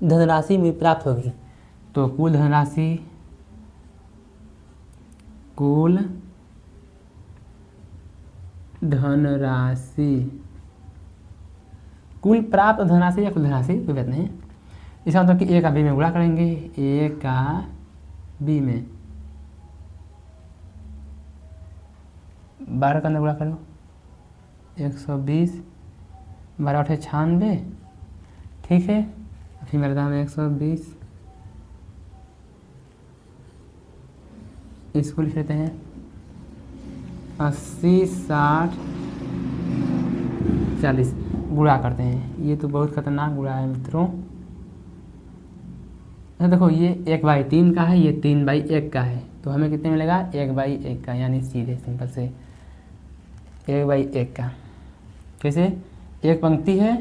धनराशि में प्राप्त होगी, तो कुल धनराशि, कुल धनराशि, कुल प्राप्त धनराशि या कुल धनराशि कोई बात नहीं, इसका मतलब कि ए का बी में गुणा करेंगे, ए का बी में 12 का अंदर गुणा करो, 120, 12 8 96, ठीक है, फिर मेरे दाम 120, इसको लिख लेते हैं 80 60 40, गुणा करते हैं, ये तो बहुत खतरनाक गुणा है मित्रों। देखो ये 1/3 का है, ये 3/1 का है, तो हमें कितने मिलेगा 1/1 का, यानी सीधे सिंपल से 1/1 का। कैसे, एक पंक्ति है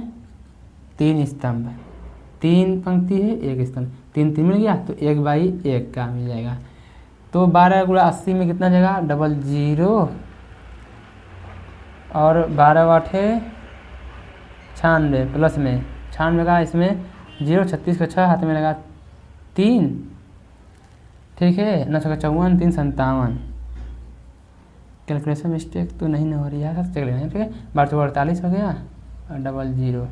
3 स्तंभ, 3 पंक्ति है 1 स्तंभ, 3 3 मिल गया, तो 1/1 का मिल जाएगा। तो 12 × 80 में कितना जाएगा, 00 और 12 8 96, प्लस में 96 का, इसमें 0 36 का 6 हाथ में लगा 3, ठीक है, 9 6 54, 3 57, कैलकुलेशन मिस्टेक तो नहीं हो रही है, चेक लेना है, ठीक है, 12 48 हो गया और 00,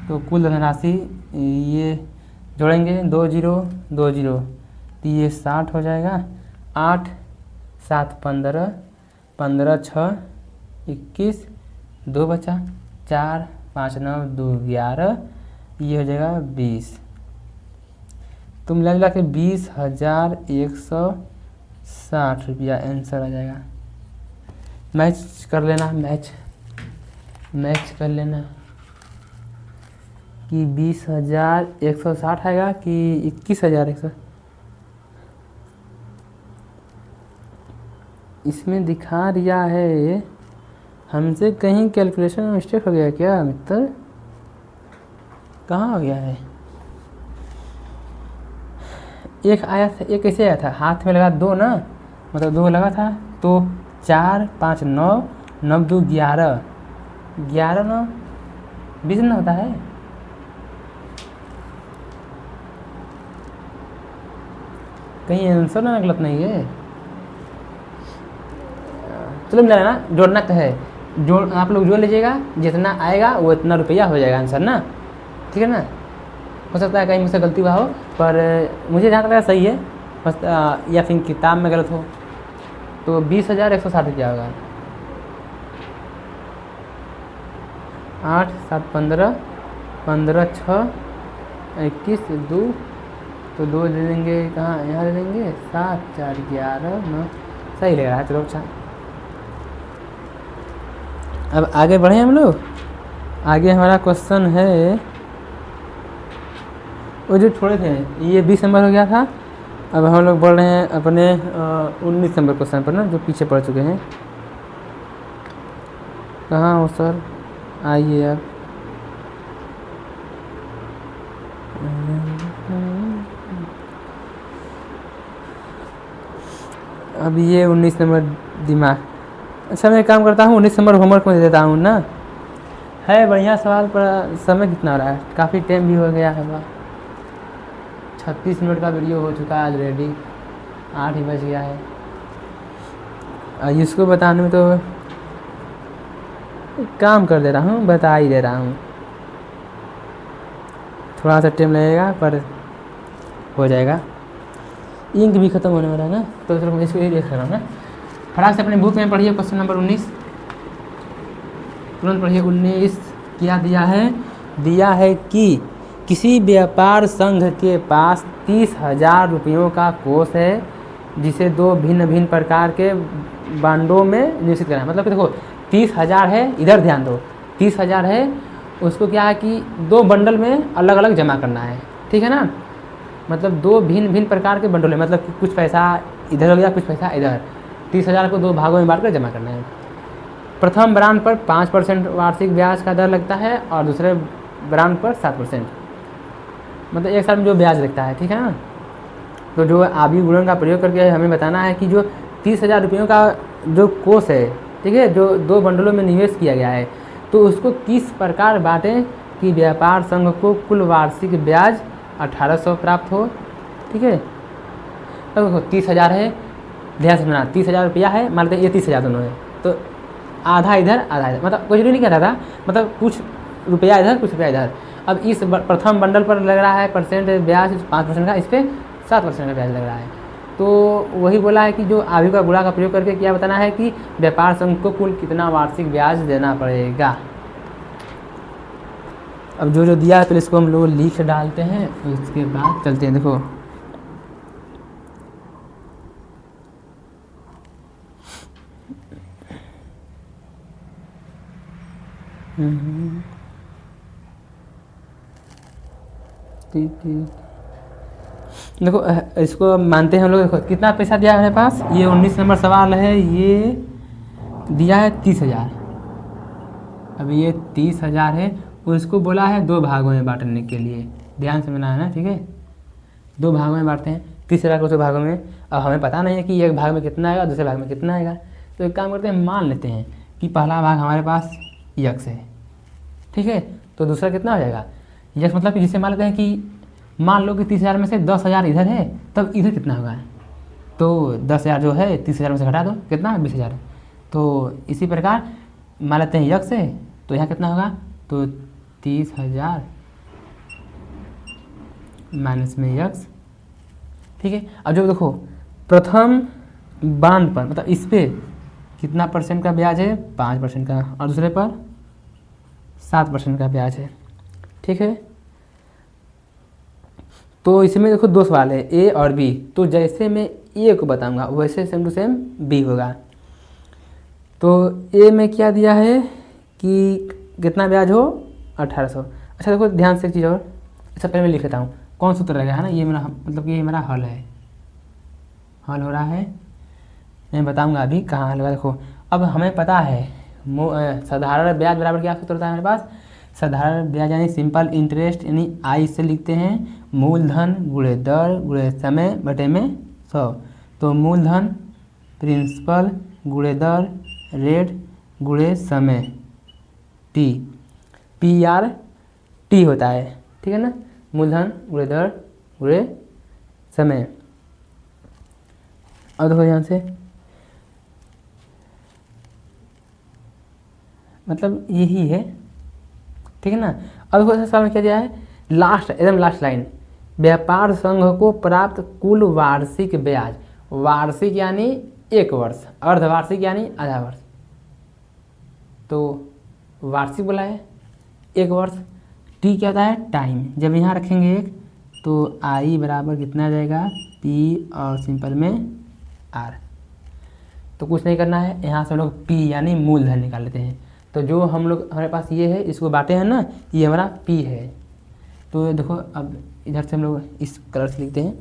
तो कुल धनराशि ये जोड़ेंगे 2 0 2 0, तो ये 60 हो जाएगा, 8 7 15, 15 6 21, 2 बचा, 4 5 9 2 11, ये हो जाएगा 20, तो मिला जुला के 20,160 रुपया आंसर आ जाएगा। मैच कर लेना, मैच कर लेना कि 20,160 आएगा कि 21,100, इसमें दिखा दिया है, हमसे कहीं कैलकुलेशन में मिस्टेक हो गया क्या मित्र? कहाँ हो गया है? एक आया था, एक कैसे आया था, हाथ में लगा 2 ना, मतलब 2 लगा था, तो 4 5 9 9 2 11 11 9 20 ना होता है। कहीं आंसर ना गलत नहीं है? चलो मिला ना, जोड़ना तो है, जोड़ आप लोग जोड़ लीजिएगा, जितना आएगा वो इतना रुपया हो जाएगा आंसर ना, ठीक है ना। हो सकता है कहीं मुझसे गलती हुआ हो, पर मुझे जहाँ तक लगा सही है, बस या फिर किताब में गलत हो। तो 20,160 रुपया होगा। 8 7 15 15 6 21 2, तो 2 दे देंगे, कहाँ यहाँ दे देंगे, 7 4 11 9, सही लग रहा है। चलो अच्छा, अब आगे बढ़े हम लोग। आगे हमारा क्वेश्चन है, वो जो छोड़े थे ये 20 नंबर हो गया था, अब हम लोग बढ़ रहे हैं अपने 19 नंबर क्वेश्चन पर ना, जो पीछे पड़ चुके हैं। कहाँ हो सर, आइए अब। अब ये 19 नंबर दिमाग, अच्छा मैं काम करता हूँ, 19 नंबर होमवर्क में दे देता हूँ ना। है बढ़िया सवाल, पर समय कितना हो रहा है, काफ़ी टाइम भी हो गया है। 36 मिनट का वीडियो हो चुका है ऑलरेडी, 8 ही बज गया है। इसको बताने में तो काम कर दे रहा हूँ, बता ही दे रहा हूँ, थोड़ा सा टाइम लगेगा पर हो जाएगा। इंक भी ख़त्म होने वाला है ना, तो चलो मैं इसको ही देख रहा हूँ ना। फटाक से अपने बुक में पढ़िए क्वेश्चन नंबर 19, तुरंत पढ़िए। 19 क्या दिया है? दिया है कि किसी व्यापार संघ के पास 30,000 रुपयों का कोष है, जिसे 2 भिन्न भिन्न प्रकार के बांडों में निश्चित करना है। मतलब कि देखो 30,000 है, इधर ध्यान दो, 30,000 है, उसको क्या है कि 2 बंडल में अलग अलग जमा करना है, ठीक है ना। मतलब 2 भिन्न भिन्न प्रकार के बंडल है, मतलब कि कुछ पैसा इधर हो गया, कुछ पैसा इधर, 30,000 को 2 भागों में बांट कर जमा करना है। प्रथम ब्रांड पर 5% वार्षिक ब्याज का दर लगता है और दूसरे ब्रांड पर 7%, मतलब एक साल में जो ब्याज लगता है, ठीक है ना। तो जो आबी गुणन का प्रयोग करके हमें बताना है कि जो 30,000 रुपयों का जो कोष है, ठीक है, जो 2 बंडलों में निवेश किया गया है, तो उसको किस प्रकार बांटें कि व्यापार संघ को कुल वार्षिक ब्याज 1800 प्राप्त हो, ठीक है। अब देखो 30,000 है, ध्यान से सुनना, 30,000 रुपया है, मान लेते हैं ये 30,000 दोनों है, तो आधा इधर आधा इधर, मतलब कुछ नहीं कह रहा था, मतलब कुछ रुपया इधर कुछ रुपया इधर। अब इस प्रथम बंडल पर लग रहा है परसेंट ब्याज 5% का, इस पर 7% का ब्याज लग रहा है। तो वही बोला है कि जो आयु का गुणा का प्रयोग करके क्या बताना है कि व्यापार संघ को कुल कितना वार्षिक ब्याज देना पड़ेगा। अब जो जो दिया है तो इसको हम लोग लिख डालते हैं, उसके बाद चलते हैं। देखो देखो इसको मानते हैं हम लोग। देखो कितना पैसा दिया है मेरे पास, ये 19 नंबर सवाल है, ये दिया है 30,000। अब ये 30,000 है, उसको बोला है 2 भागों में बांटने के लिए, ध्यान से मिला है ना, ठीक है। 2 भागों में बांटते हैं 30,000 को 2 भागों में। अब हमें पता नहीं है कि एक भाग में कितना आएगा, दूसरे भाग में कितना आएगा, तो एक काम करते हैं, मान लेते हैं कि पहला भाग हमारे पास यक्स है, ठीक है, तो दूसरा कितना हो जाएगा यक्स, मतलब कि जिसे मान लेते हैं कि मान लो कि 30,000 में से 10,000 इधर है, तब इधर कितना होगा, तो 10,000 जो है 30,000 में से घटा दो, कितना 20,000। तो इसी प्रकार मान लेते हैं यक्स है, तो यहाँ कितना होगा, तो 30,000 माइनस में यक्स, ठीक है। अब जो देखो प्रथम बांड पर, मतलब इस पे कितना परसेंट का ब्याज है, 5% का, और दूसरे पर 7% का ब्याज है, ठीक है। तो इसमें देखो 2 सवाल है, ए और बी, तो जैसे मैं ए को बताऊंगा वैसे सेम टू सेम बी होगा। तो ए में क्या दिया है कि कितना ब्याज हो, 1800। अच्छा देखो ध्यान से एक चीज़ और, अच्छा पहले मैं लिख लेता हूँ कौन सूत्र रहेगा, है ना। ये मेरा मतलब कि ये मेरा हल है, हल हो रहा है, मैं बताऊंगा अभी कहाँ हल होगा। देखो अब हमें पता है साधारण ब्याज बराबर क्या सूत्र होता है हमारे पास, साधारण ब्याज यानी सिंपल इंटरेस्ट यानी आई से लिखते हैं मूलधन गुणे दर गुणे समय बटे में 100। तो मूलधन प्रिंसिपल गुणे दर रेट गुणे समय पी आर टी होता है, ठीक है ना, मूलधन गुणे दर गुणे समय। और देखो ध्यान से, मतलब यही है, ठीक है ना। अब देखो सवाल में क्या दिया है, लास्ट एकदम लास्ट लाइन, व्यापार संघ को प्राप्त कुल वार्षिक ब्याज, वार्षिक यानी 1 वर्ष, अर्धवार्षिक यानी आधा वर्ष, तो वार्षिक बोला है 1 वर्ष। टी क्या होता है, टाइम, जब यहाँ रखेंगे 1 तो आई बराबर कितना आ जाएगा, पी और सिंपल में आर। तो कुछ नहीं करना है, यहाँ से हम लोग पी यानी मूलधन निकाल लेते हैं। तो जो हम लोग हमारे पास ये है इसको बांटे हैं ना, ये हमारा पी है। तो देखो अब इधर से हम लोग इस कलर से लिखते हैं,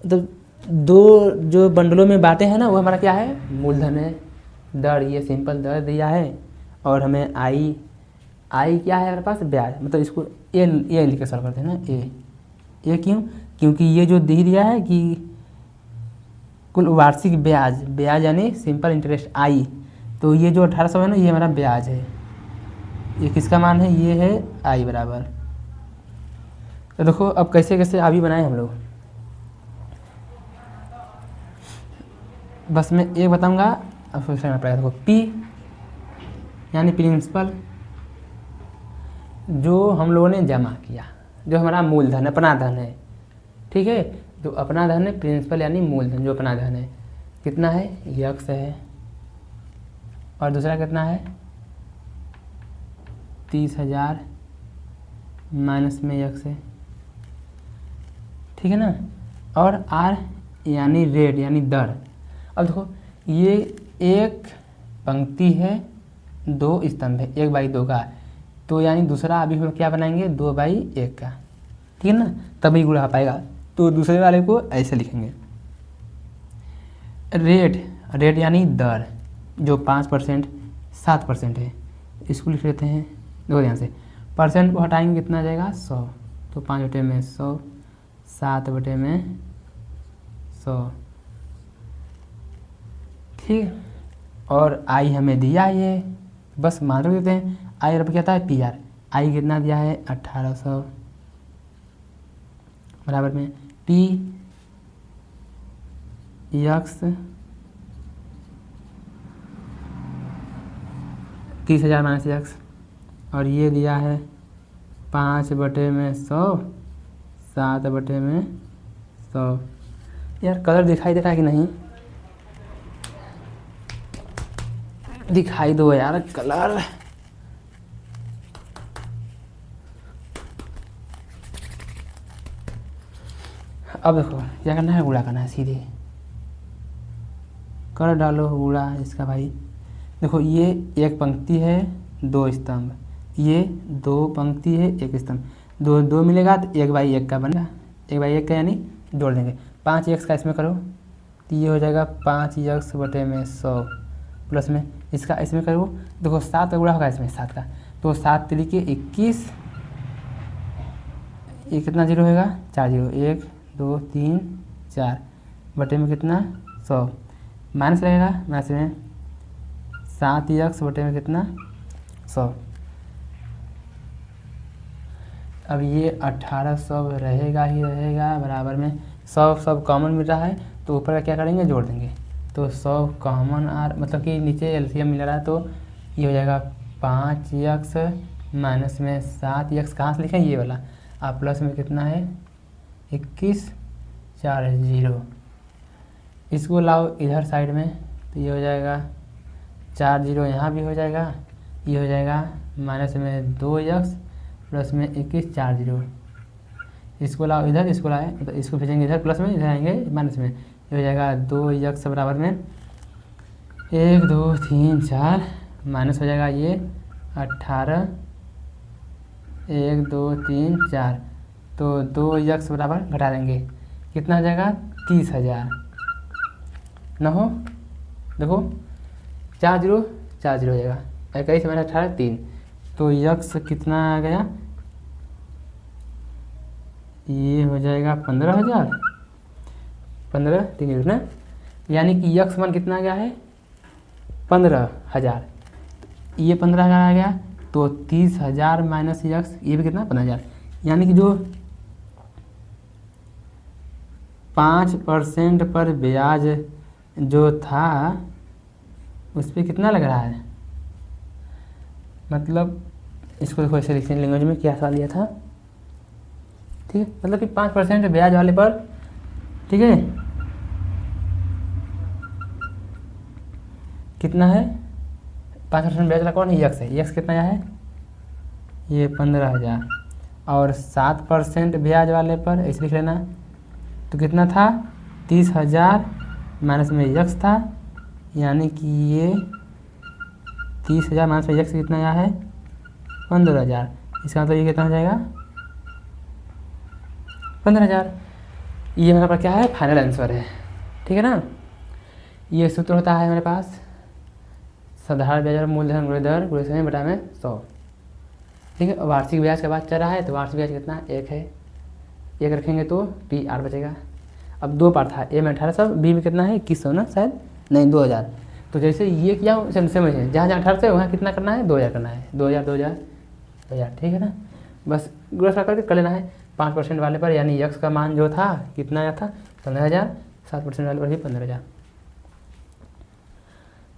तो दो जो बंडलों में बांटे हैं ना वो हमारा क्या है, मूलधन है, दर ये सिंपल दर दिया है, और हमें आई क्या है हमारे पास, ब्याज, मतलब इसको ए लिख के सॉल्व करते हैं ना, ए क्यों, क्योंकि ये जो दे दिया है कि कुल वार्षिक ब्याज यानी सिंपल इंटरेस्ट आई, तो ये जो 1800 है ना ये हमारा ब्याज है, ये किसका मान है, ये है आई बराबर। तो देखो अब कैसे कैसे अभी बनाए हम लोग, बस मैं एक बताऊंगा, अब सोचना पड़ेगा। देखो पी यानी प्रिंसिपल, जो हम लोगों ने जमा किया, जो हमारा मूलधन अपना धन है, ठीक है, जो अपना धन है, प्रिंसिपल यानी मूलधन जो अपना धन है, कितना है, यक्स है, और दूसरा कितना है 30,000 माइनस में यक्स है, ठीक है ना, और आर यानी रेट यानी दर। अब देखो ये एक पंक्ति है, 2 स्तंभ है, 1/2 का, तो यानी दूसरा अभी हम क्या बनाएंगे, 2/1 का, ठीक है ना, तभी गुणा पाएगा। तो दूसरे वाले को ऐसे लिखेंगे, रेट यानी दर, जो 5% 7% है, इसको लिख लेते हैं। देखो ध्यान से, परसेंट को हटाएंगे कितना आ जाएगा, 100, तो 5/100, 7/100, ठीक। और आई हमें दिया ये, बस मान देते हैं, आई अब क्या था है, पी आर, आई कितना दिया है 1800 बराबर में पी यक्स 30,000 माइनस यक्स, और ये दिया है 5/100, 7/100। यार कलर दिखाई दे रहा है कि नहीं, दिखाई दो यार कलर। अब देखो क्या करना है, गुणा करना है, सीधे कर डालो गुणा इसका भाई। देखो ये एक पंक्ति है 2 स्तंभ, ये 2 पंक्ति है 1 स्तंभ, 2 मिलेगा तो 1/1 का बनेगा, 1/1 का यानी जोड़ देंगे, 5x का इसमें करो तो ये हो जाएगा 5x/100 प्लस में इसका इसमें करो, देखो 7 का गुणा होगा इसमें 7 का, तो 7 तरीके 21, ये कितना जीरो होगा, 4 जीरो, 1 2 3 4 बटे में कितना 100, माइनस लगेगा, माइनस में 7x बटे में कितना 100। अब ये 1800 रहेगा ही रहेगा, बराबर में 100 सब कॉमन मिल रहा है, तो ऊपर का क्या करेंगे, जोड़ देंगे, तो 100 कॉमन आर मतलब कि नीचे एलसीएम मिल रहा है, तो ये हो जाएगा 5x माइनस में 7x, कहाँ से लिखें ये वाला, आप प्लस में कितना है 21 4 0, इसको लाओ इधर साइड में, तो ये हो जाएगा 4 0, यहाँ भी हो जाएगा, ये हो जाएगा माइनस में 2x प्लस में 21 4 0, इसको लाओ इधर, इसको लाए तो इसको भेजेंगे इधर प्लस में, इधर आएंगे माइनस में, ये हो जाएगा 2x बराबर में 1 2 3 4, माइनस हो जाएगा ये 18 1 2 3 4, तो 2x बराबर घटा देंगे, कितना आ जाएगा 30,000 ना हो, देखो 4 0 हो जाएगा, 21 माइनस 18 3, तो यक्स कितना आ गया, ये हो जाएगा 15,000, 15 3 ना, यानी कि यक्स मान कितना आ गया है 15,000, ये 15,000 आ गया, तो 30,000 माइनस यक्स ये भी कितना 15,000, यानी कि जो 5% पर ब्याज जो था उस पर कितना लग रहा है, मतलब इसको देखो ऐसे लिखते हैं लैंग्वेज में, क्या सवाल दिया था, ठीक है, मतलब कि 5% ब्याज वाले पर, ठीक है, कितना है 5% ब्याज वाला कौन है, यक्स है, यक्स कितना है ये 15,000, और 7% ब्याज वाले पर ऐसे लिख लेना, तो कितना था 30,000 माइनस में यक्स था, यानी कि ये 30,000 माइनस में यक्स कितना आया है 15,000, इसका मतलब ये कितना हो जाएगा 15,000, ये हमारे पास क्या है फाइनल आंसर है, ठीक है ना। ये सूत्र होता है हमारे पास साधारण ब्याज मूलधन गुणे दर गुणे समय बटा में 100, ठीक है। वार्षिक ब्याज का बात चल रहा है, तो वार्षिक ब्याज कितना 1 है, 1 रखेंगे तो पी आर बचेगा। अब 2 पार्ट था, ए में 1800, बी में कितना है 2100 ना, शायद नहीं 2000, तो जैसे ये किया समझे, जहाँ 1800 है वहाँ कितना करना है 2000 करना है, 2000 2000 2000, ठीक है ना, बस गुणा करके कर लेना है। 5% वाले पर यानी यक्स का मान जो था कितना आया था 15,000, 7% वाले पर भी 15,000,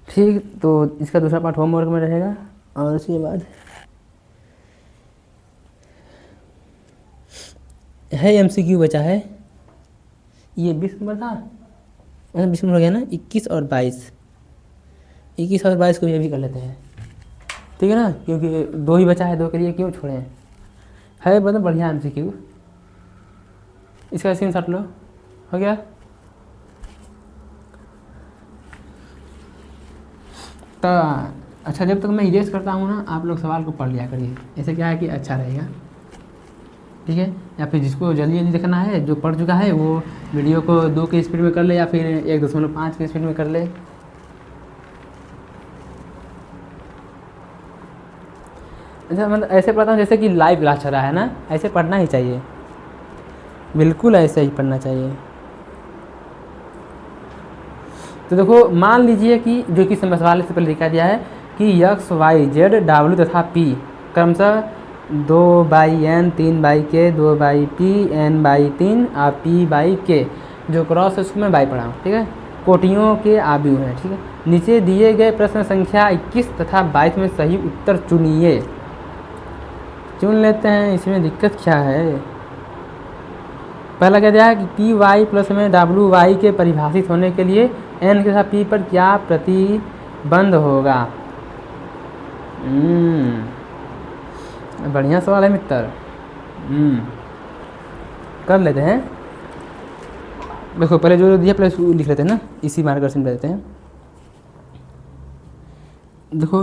ठीक। तो इसका दूसरा पार्ट होमवर्क में रहेगा, और उसके बाद है MCQ बचा है, ये 20 नंबर था, 20 नंबर हो गया ना, 21 और 22, 21 और 22 को ये भी कर लेते हैं, ठीक है ना, क्योंकि 2 ही बचा है, 2 के लिए क्यों छोड़ें, है मतलब बढ़िया MCQ, इसका स्क्रीनशॉट लो, हो गया। तो अच्छा, जब तक मैं इरेज करता हूँ ना, आप लोग सवाल को पढ़ लिया करिए, ऐसे क्या है कि अच्छा रहेगा, ठीक है। या फिर जिसको जल्दी जल्दी देखना है, जो पढ़ चुका है वो वीडियो को 2 के स्पीड में कर ले, या फिर 1.5 के स्पीड में कर ले। अच्छा, मतलब ऐसे पढ़ता हूँ जैसे कि लाइव क्लास चल रहा है ना, ऐसे पढ़ना ही चाहिए, बिल्कुल ऐसे ही पढ़ना चाहिए। तो देखो मान लीजिए कि जो कि सवाल से पहले लिखा दिया है कि यक्स वाई जेड डब्ल्यू तथा पी क्रमशः 2/n 3/k 2/p n/3 और p/k जो क्रॉस है उसको मैं बाई पढ़ा हूँ, ठीक है, कोटियों के आव्यूह हैं, ठीक है। नीचे दिए गए प्रश्न संख्या 21 तथा 22 में सही उत्तर चुनिए, चुन लेते हैं, इसमें दिक्कत क्या है। पहला क्या दिया है कि पी वाई प्लस में डब्ल्यू वाई के परिभाषित होने के लिए एन के साथ पी पर क्या प्रतिबंध होगा। बढ़िया सवाल है मित्र, कर लेते हैं। देखो पहले जो दिया पहले उसको लिख लेते हैं ना, इसी मार्कर से लेते हैं। देखो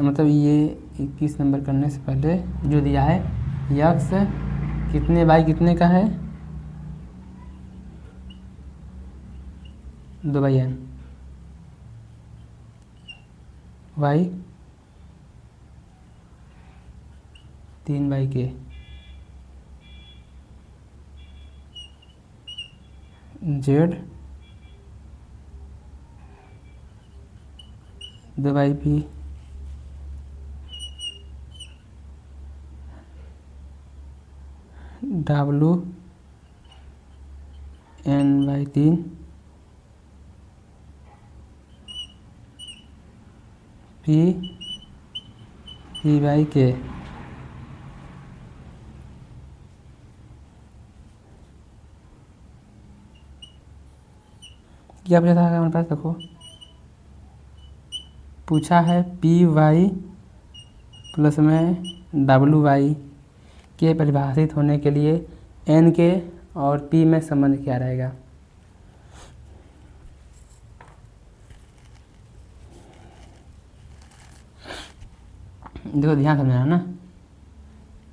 मतलब ये 21 नंबर करने से पहले जो दिया है यक्स कितने बाई कितने का है 2/n, Y 3/k, Z 2/p, W n/3, p/k। क्या पूछा था हमारे पास, देखो पूछा है पी वाई प्लस में डब्लू वाई के परिभाषित होने के लिए एन के और पी में संबंध क्या रहेगा। देखो ध्यान समझना ना,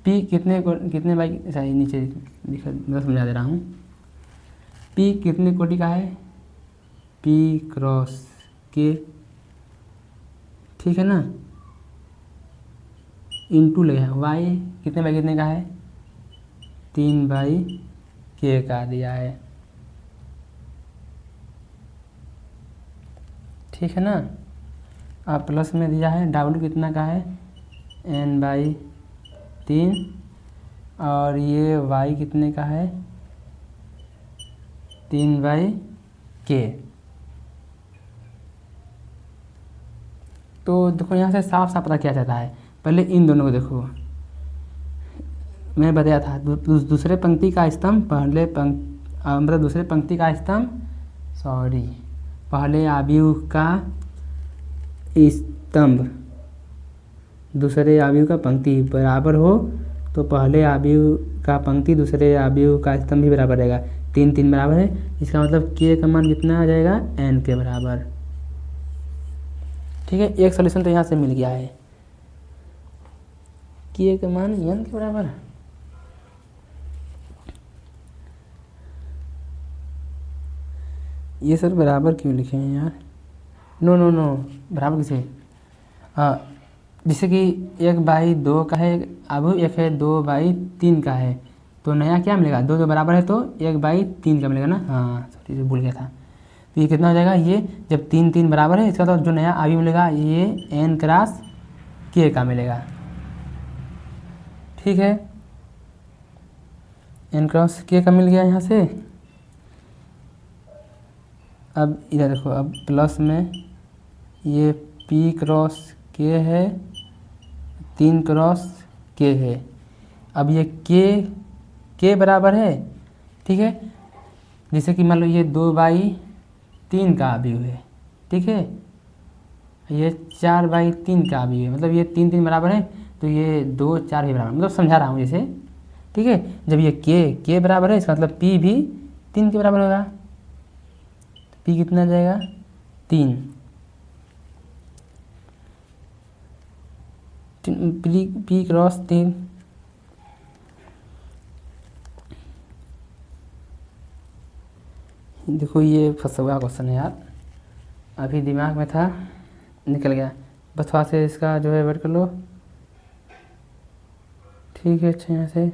पी कितने बाई, अच्छा नीचे लिखा मैं समझा दे रहा हूँ। P पी कितने कोटि का है, पी क्रॉस के, ठीक है ना, इंटू लगेगा वाई कितने बाई कितने का है, 3/k का दिया है, ठीक है ना। अब प्लस में दिया है डब्ल्यू कितना का है, n/3 और ये y कितने का है, 3/k। तो देखो यहाँ से साफ साफ पता क्या चाहता है, पहले इन दोनों को देखो, मैं बताया था दूसरे पंक्ति का स्तंभ पहले मतलब दूसरे पंक्ति का स्तंभ सॉरी पहले आव्यूह का स्तंभ दूसरे आव्यूह का पंक्ति बराबर हो तो पहले आव्यूह का पंक्ति दूसरे आव्यूह का स्तंभ भी बराबर रहेगा, 3 3 बराबर है, इसका मतलब k का मान कितना आ जाएगा, n के बराबर, ठीक है। एक सॉल्यूशन तो यहाँ से मिल गया है, k का मान n के बराबर। ये सर बराबर क्यों लिखे हैं यार, नो नो नो बराबर किसे, जैसे कि 1/2 का है अब एक है 2/3 का है, तो नया क्या मिलेगा, 2 बराबर है तो 1/3 का मिलेगा ना, हाँ सॉरी भूल गया था। तो ये कितना हो जाएगा, ये जब 3 3 बराबर है इसका तो जो नया आयु मिलेगा ये n क्रॉस k का मिलेगा, ठीक है, n क्रॉस k का मिल गया यहाँ से। अब इधर देखो, अब प्लस में ये p क्रॉस k है, 3 क्रॉस k है, अब ये k बराबर है, ठीक है, जैसे कि मान लो ये 2/3 का आव्यूह है, ठीक है, ये 4/3 का आव्यूह है, मतलब ये 3 3 बराबर है तो ये 2 4 भी बराबर, मतलब समझा रहा हूँ जैसे, ठीक है। जब ये k बराबर है इसका मतलब p भी 3 के बराबर होगा, p कितना जाएगा 3, p क्रॉस 3, देखो ये फंसा हुआ क्वेश्चन है यार, अभी दिमाग में था निकल गया, बस थोड़ा से इसका जो है वेट कर लो, ठीक है। अच्छा यहाँ से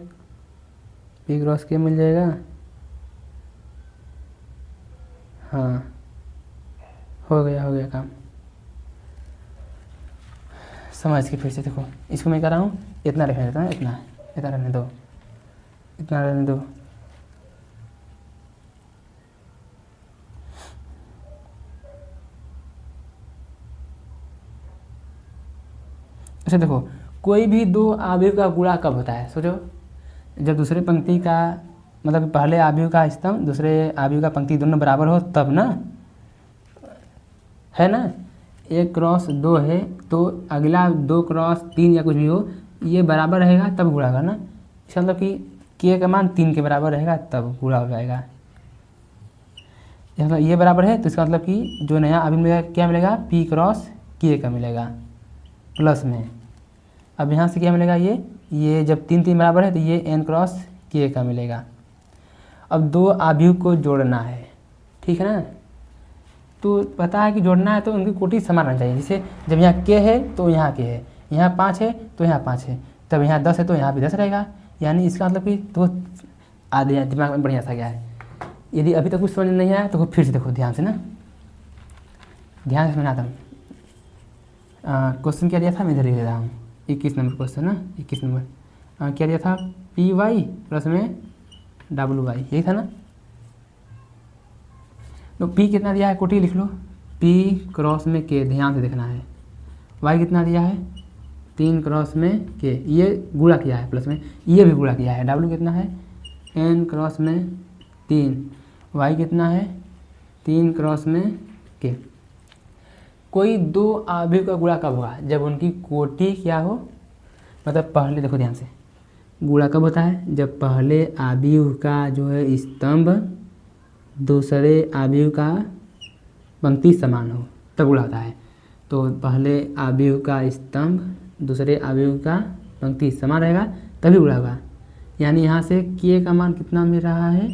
p क्रॉस के मिल जाएगा, हाँ हो गया काम, समझ के फिर से देखो, इसको मैं कर रहा हूँ इतना रहने देता हूँ, इतना रहने दो, इतना रहने दो, अच्छा देखो कोई भी दो आव्यूह का गुणा कब होता है, सोचो, जब दूसरे पंक्ति का मतलब पहले आव्यूह का स्तंभ दूसरे आव्यूह का पंक्ति दोनों बराबर हो तब ना, है ना। 1 क्रॉस 2 है तो अगला 2 क्रॉस 3 या कुछ भी हो ये बराबर रहेगा तब गुणा करना, इसका मतलब कि k का मान 3 के बराबर रहेगा तब गुणा हो जाएगा, मतलब ये बराबर है तो इसका मतलब कि जो नया आव्यूह मिलेगा क्या मिलेगा, p क्रॉस k का मिलेगा प्लस में। अब यहाँ से क्या मिलेगा, ये जब 3 3 बराबर है तो ये n क्रॉस k का मिलेगा। अब दो आव्यूह को जोड़ना है, ठीक है ना, तो पता है कि जोड़ना है तो उनकी कोटि समान रहना चाहिए, जैसे जब यहाँ k है तो यहाँ k है, यहाँ 5 है तो यहाँ 5 है, तब यहाँ 10 है तो यहाँ भी 10 रहेगा, यानी इसका मतलब कि तो आधे दिमाग में बढ़िया सा गया है। यदि अभी तक कुछ समझ नहीं आया तो फिर से देखो ध्यान से ना, ध्यान से समझाता हूँ। क्वेश्चन क्या दिया था, मैं इधर लिख रहा हूँ, 21 नंबर क्वेश्चन ना, 21 नंबर क्या दिया था, पी वाई प्लस में डब्लू वाई, यही था ना। तो p कितना दिया है, कोटि लिख लो, p क्रॉस में k, ध्यान से देखना है, y कितना दिया है 3 क्रॉस में k, ये गुणा किया है प्लस में, ये भी गुणा किया है, w कितना है n क्रॉस में 3, y कितना है 3 क्रॉस में k। कोई दो आव्यूह का गुणा कब होगा, जब उनकी कोटि क्या हो, मतलब पहले देखो ध्यान से, गुणा कब होता है, जब पहले आव्यूह का जो है स्तंभ दूसरे आव्यूह का पंक्ति समान हो तब गुणा होता है। तो पहले आव्यूह का स्तंभ दूसरे आव्यूह का पंक्ति समान रहेगा तभी गुणा होगा, यानी यहाँ से k का मान कितना मिल रहा है,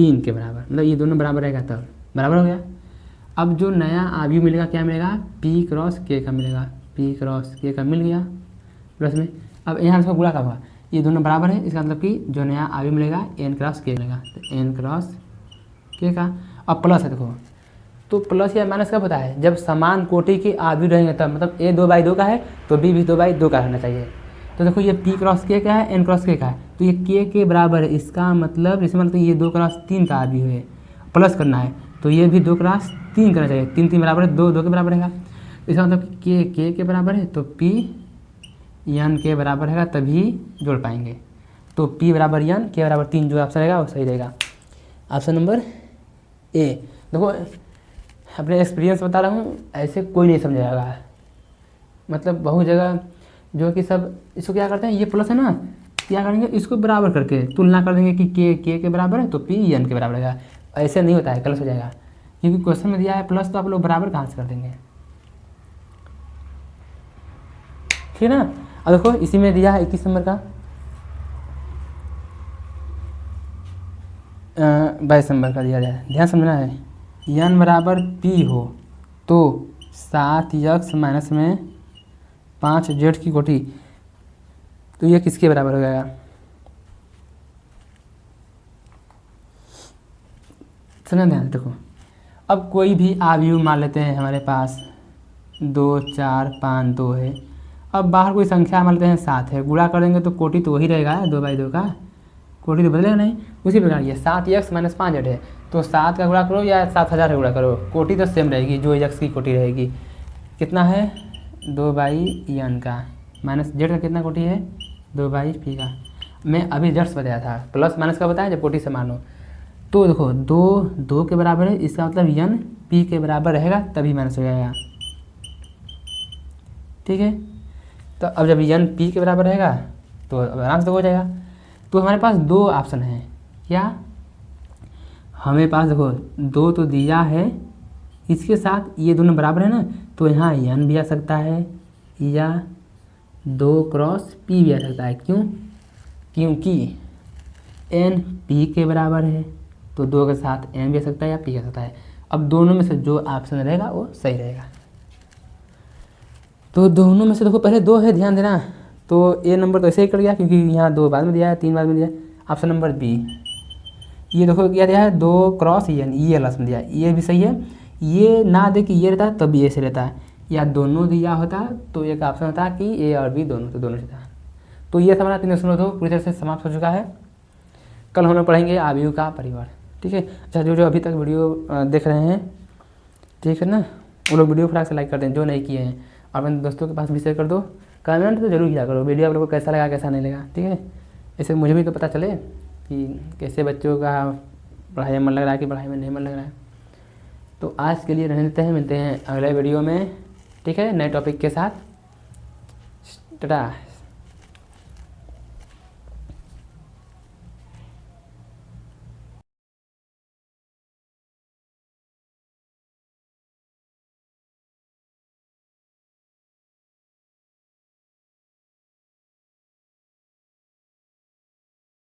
3 के बराबर, मतलब ये दोनों बराबर रहेगा तब बराबर हो गया। अब जो नया आव्यूह मिलेगा क्या मिलेगा, P क्रॉस K का मिलेगा, P क्रॉस K का मिल गया प्लस में। अब यहाँ इसका गुणा कब होगा, ये दोनों बराबर है, इसका मतलब कि जो नया आव्यूह मिलेगा N क्रॉस K मिलेगा, तो N क्रॉस K का। अब प्लस है देखो, तो प्लस या माइनस कब होता है, जब समान कोटि के आव्यूह रहेंगे तब, मतलब A 2/2 का है तो B भी 2/2 का रहना चाहिए। तो देखो ये P क्रॉस K का है, N क्रॉस K का है, तो ये K के बराबर है, इसका मतलब इसमें मतलब ये 2 क्रॉस 3 का आव्यूह है, प्लस करना है तो ये भी 2 क्रॉस 3 करना चाहिए, 3 3 बराबर है, 2 2 के बराबर रहेगा। इसका मतलब K के बराबर है तो P N के बराबर रहेगा, तभी जोड़ पाएंगे। तो P बराबर N, K बराबर 3 जो ऑप्शन रहेगा वो सही रहेगा, ऑप्शन नंबर A। देखो अपने एक्सपीरियंस बता रहा हूँ, ऐसे कोई नहीं समझाएगा, मतलब बहुत जगह जो कि सब इसको क्या करते हैं, ये प्लस है ना, क्या करेंगे इसको बराबर करके तुलना कर देंगे कि K के बराबर है तो P N के बराबर रहेगा। ऐसे नहीं होता है, गलत हो जाएगा, क्योंकि क्वेश्चन में दिया है प्लस तो आप लोग बराबर कहाँ से कर देंगे, ठीक है ना। अब देखो इसी में दिया है 21 नंबर का 22 नंबर का दिया जाए, ध्यान समझना है। N बराबर P हो तो 7x माइनस में 5z की कोटि, तो ये किसके बराबर हो जाएगा, सुना ध्यान देखो। अब कोई भी आव्यूह मान लेते हैं हमारे पास 2 4 5 2 है, अब बाहर कोई संख्या मान लेते हैं 7 है, गुणा करेंगे तो कोटि तो वही रहेगा 2/2 का, कोटि तो बदलेगा नहीं। उसी प्रकार ये 7x माइनस 5z है, तो 7 का गुणा करो या 7000 का गुणा करो, कोटि तो सेम रहेगी, जो x की कोटि रहेगी। कितना है 2/n का, माइनस z का कितना कोटि है 2/p का। मैं अभी जस्ट बताया था, प्लस माइनस का बताया जब कोटि से मानो। तो देखो 2 के बराबर है, इसका मतलब n p के बराबर रहेगा तभी माइनस हो जाएगा, ठीक है। तो अब जब n p के बराबर रहेगा तो आराम से हो जाएगा। तो हमारे पास 2 ऑप्शन हैं, क्या हमें पास देखो 2 तो दिया है, इसके साथ ये दोनों बराबर है ना, तो यहाँ n भी आ सकता है या 2 क्रॉस p भी आ सकता है। क्यों, क्योंकि n p के बराबर है, तो 2 के साथ n भी आ सकता है या p आ सकता है। अब दोनों में से जो ऑप्शन रहेगा वो सही रहेगा। तो दोनों में से देखो पहले 2 है, ध्यान देना, तो ए नंबर तो ऐसे ही कर गया क्योंकि यहाँ 2 बाद में दिया है, 3 बाद में दिया है। ऑप्शन नंबर बी, ये देखो क्या दिया है 2 क्रॉस n, ये वाला ऑप्शन दिया है, ये भी सही है। ये ना दे कि ये रहता तब ये ऐसे रहता, या दोनों दिया होता तो एक ऑप्शन होता कि ए और बी दोनों, तो दोनों से था। तो ये हमारा 3.2 पूरी तरह से समाप्त हो चुका है। कल हम लोग पढ़ेंगे आव्यूह का परिवार, ठीक है। अच्छा जो अभी तक वीडियो देख रहे हैं, ठीक है ना, वो लोग वीडियो फटाक से लाइक कर दें जो नहीं किए हैं, और अपने दोस्तों के पास भी शेयर कर दो। कमेंट तो जरूर किया करो वीडियो आप लोगों को कैसा लगा कैसा नहीं लगा, ठीक है। इससे मुझे भी तो पता चले कि कैसे बच्चों का पढ़ाई में मन लग रहा है कि पढ़ाई में नहीं मन लग रहा है। तो आज के लिए रहने देते हैं, मिलते हैं अगले वीडियो में, ठीक है, नए टॉपिक के साथ। टाटा।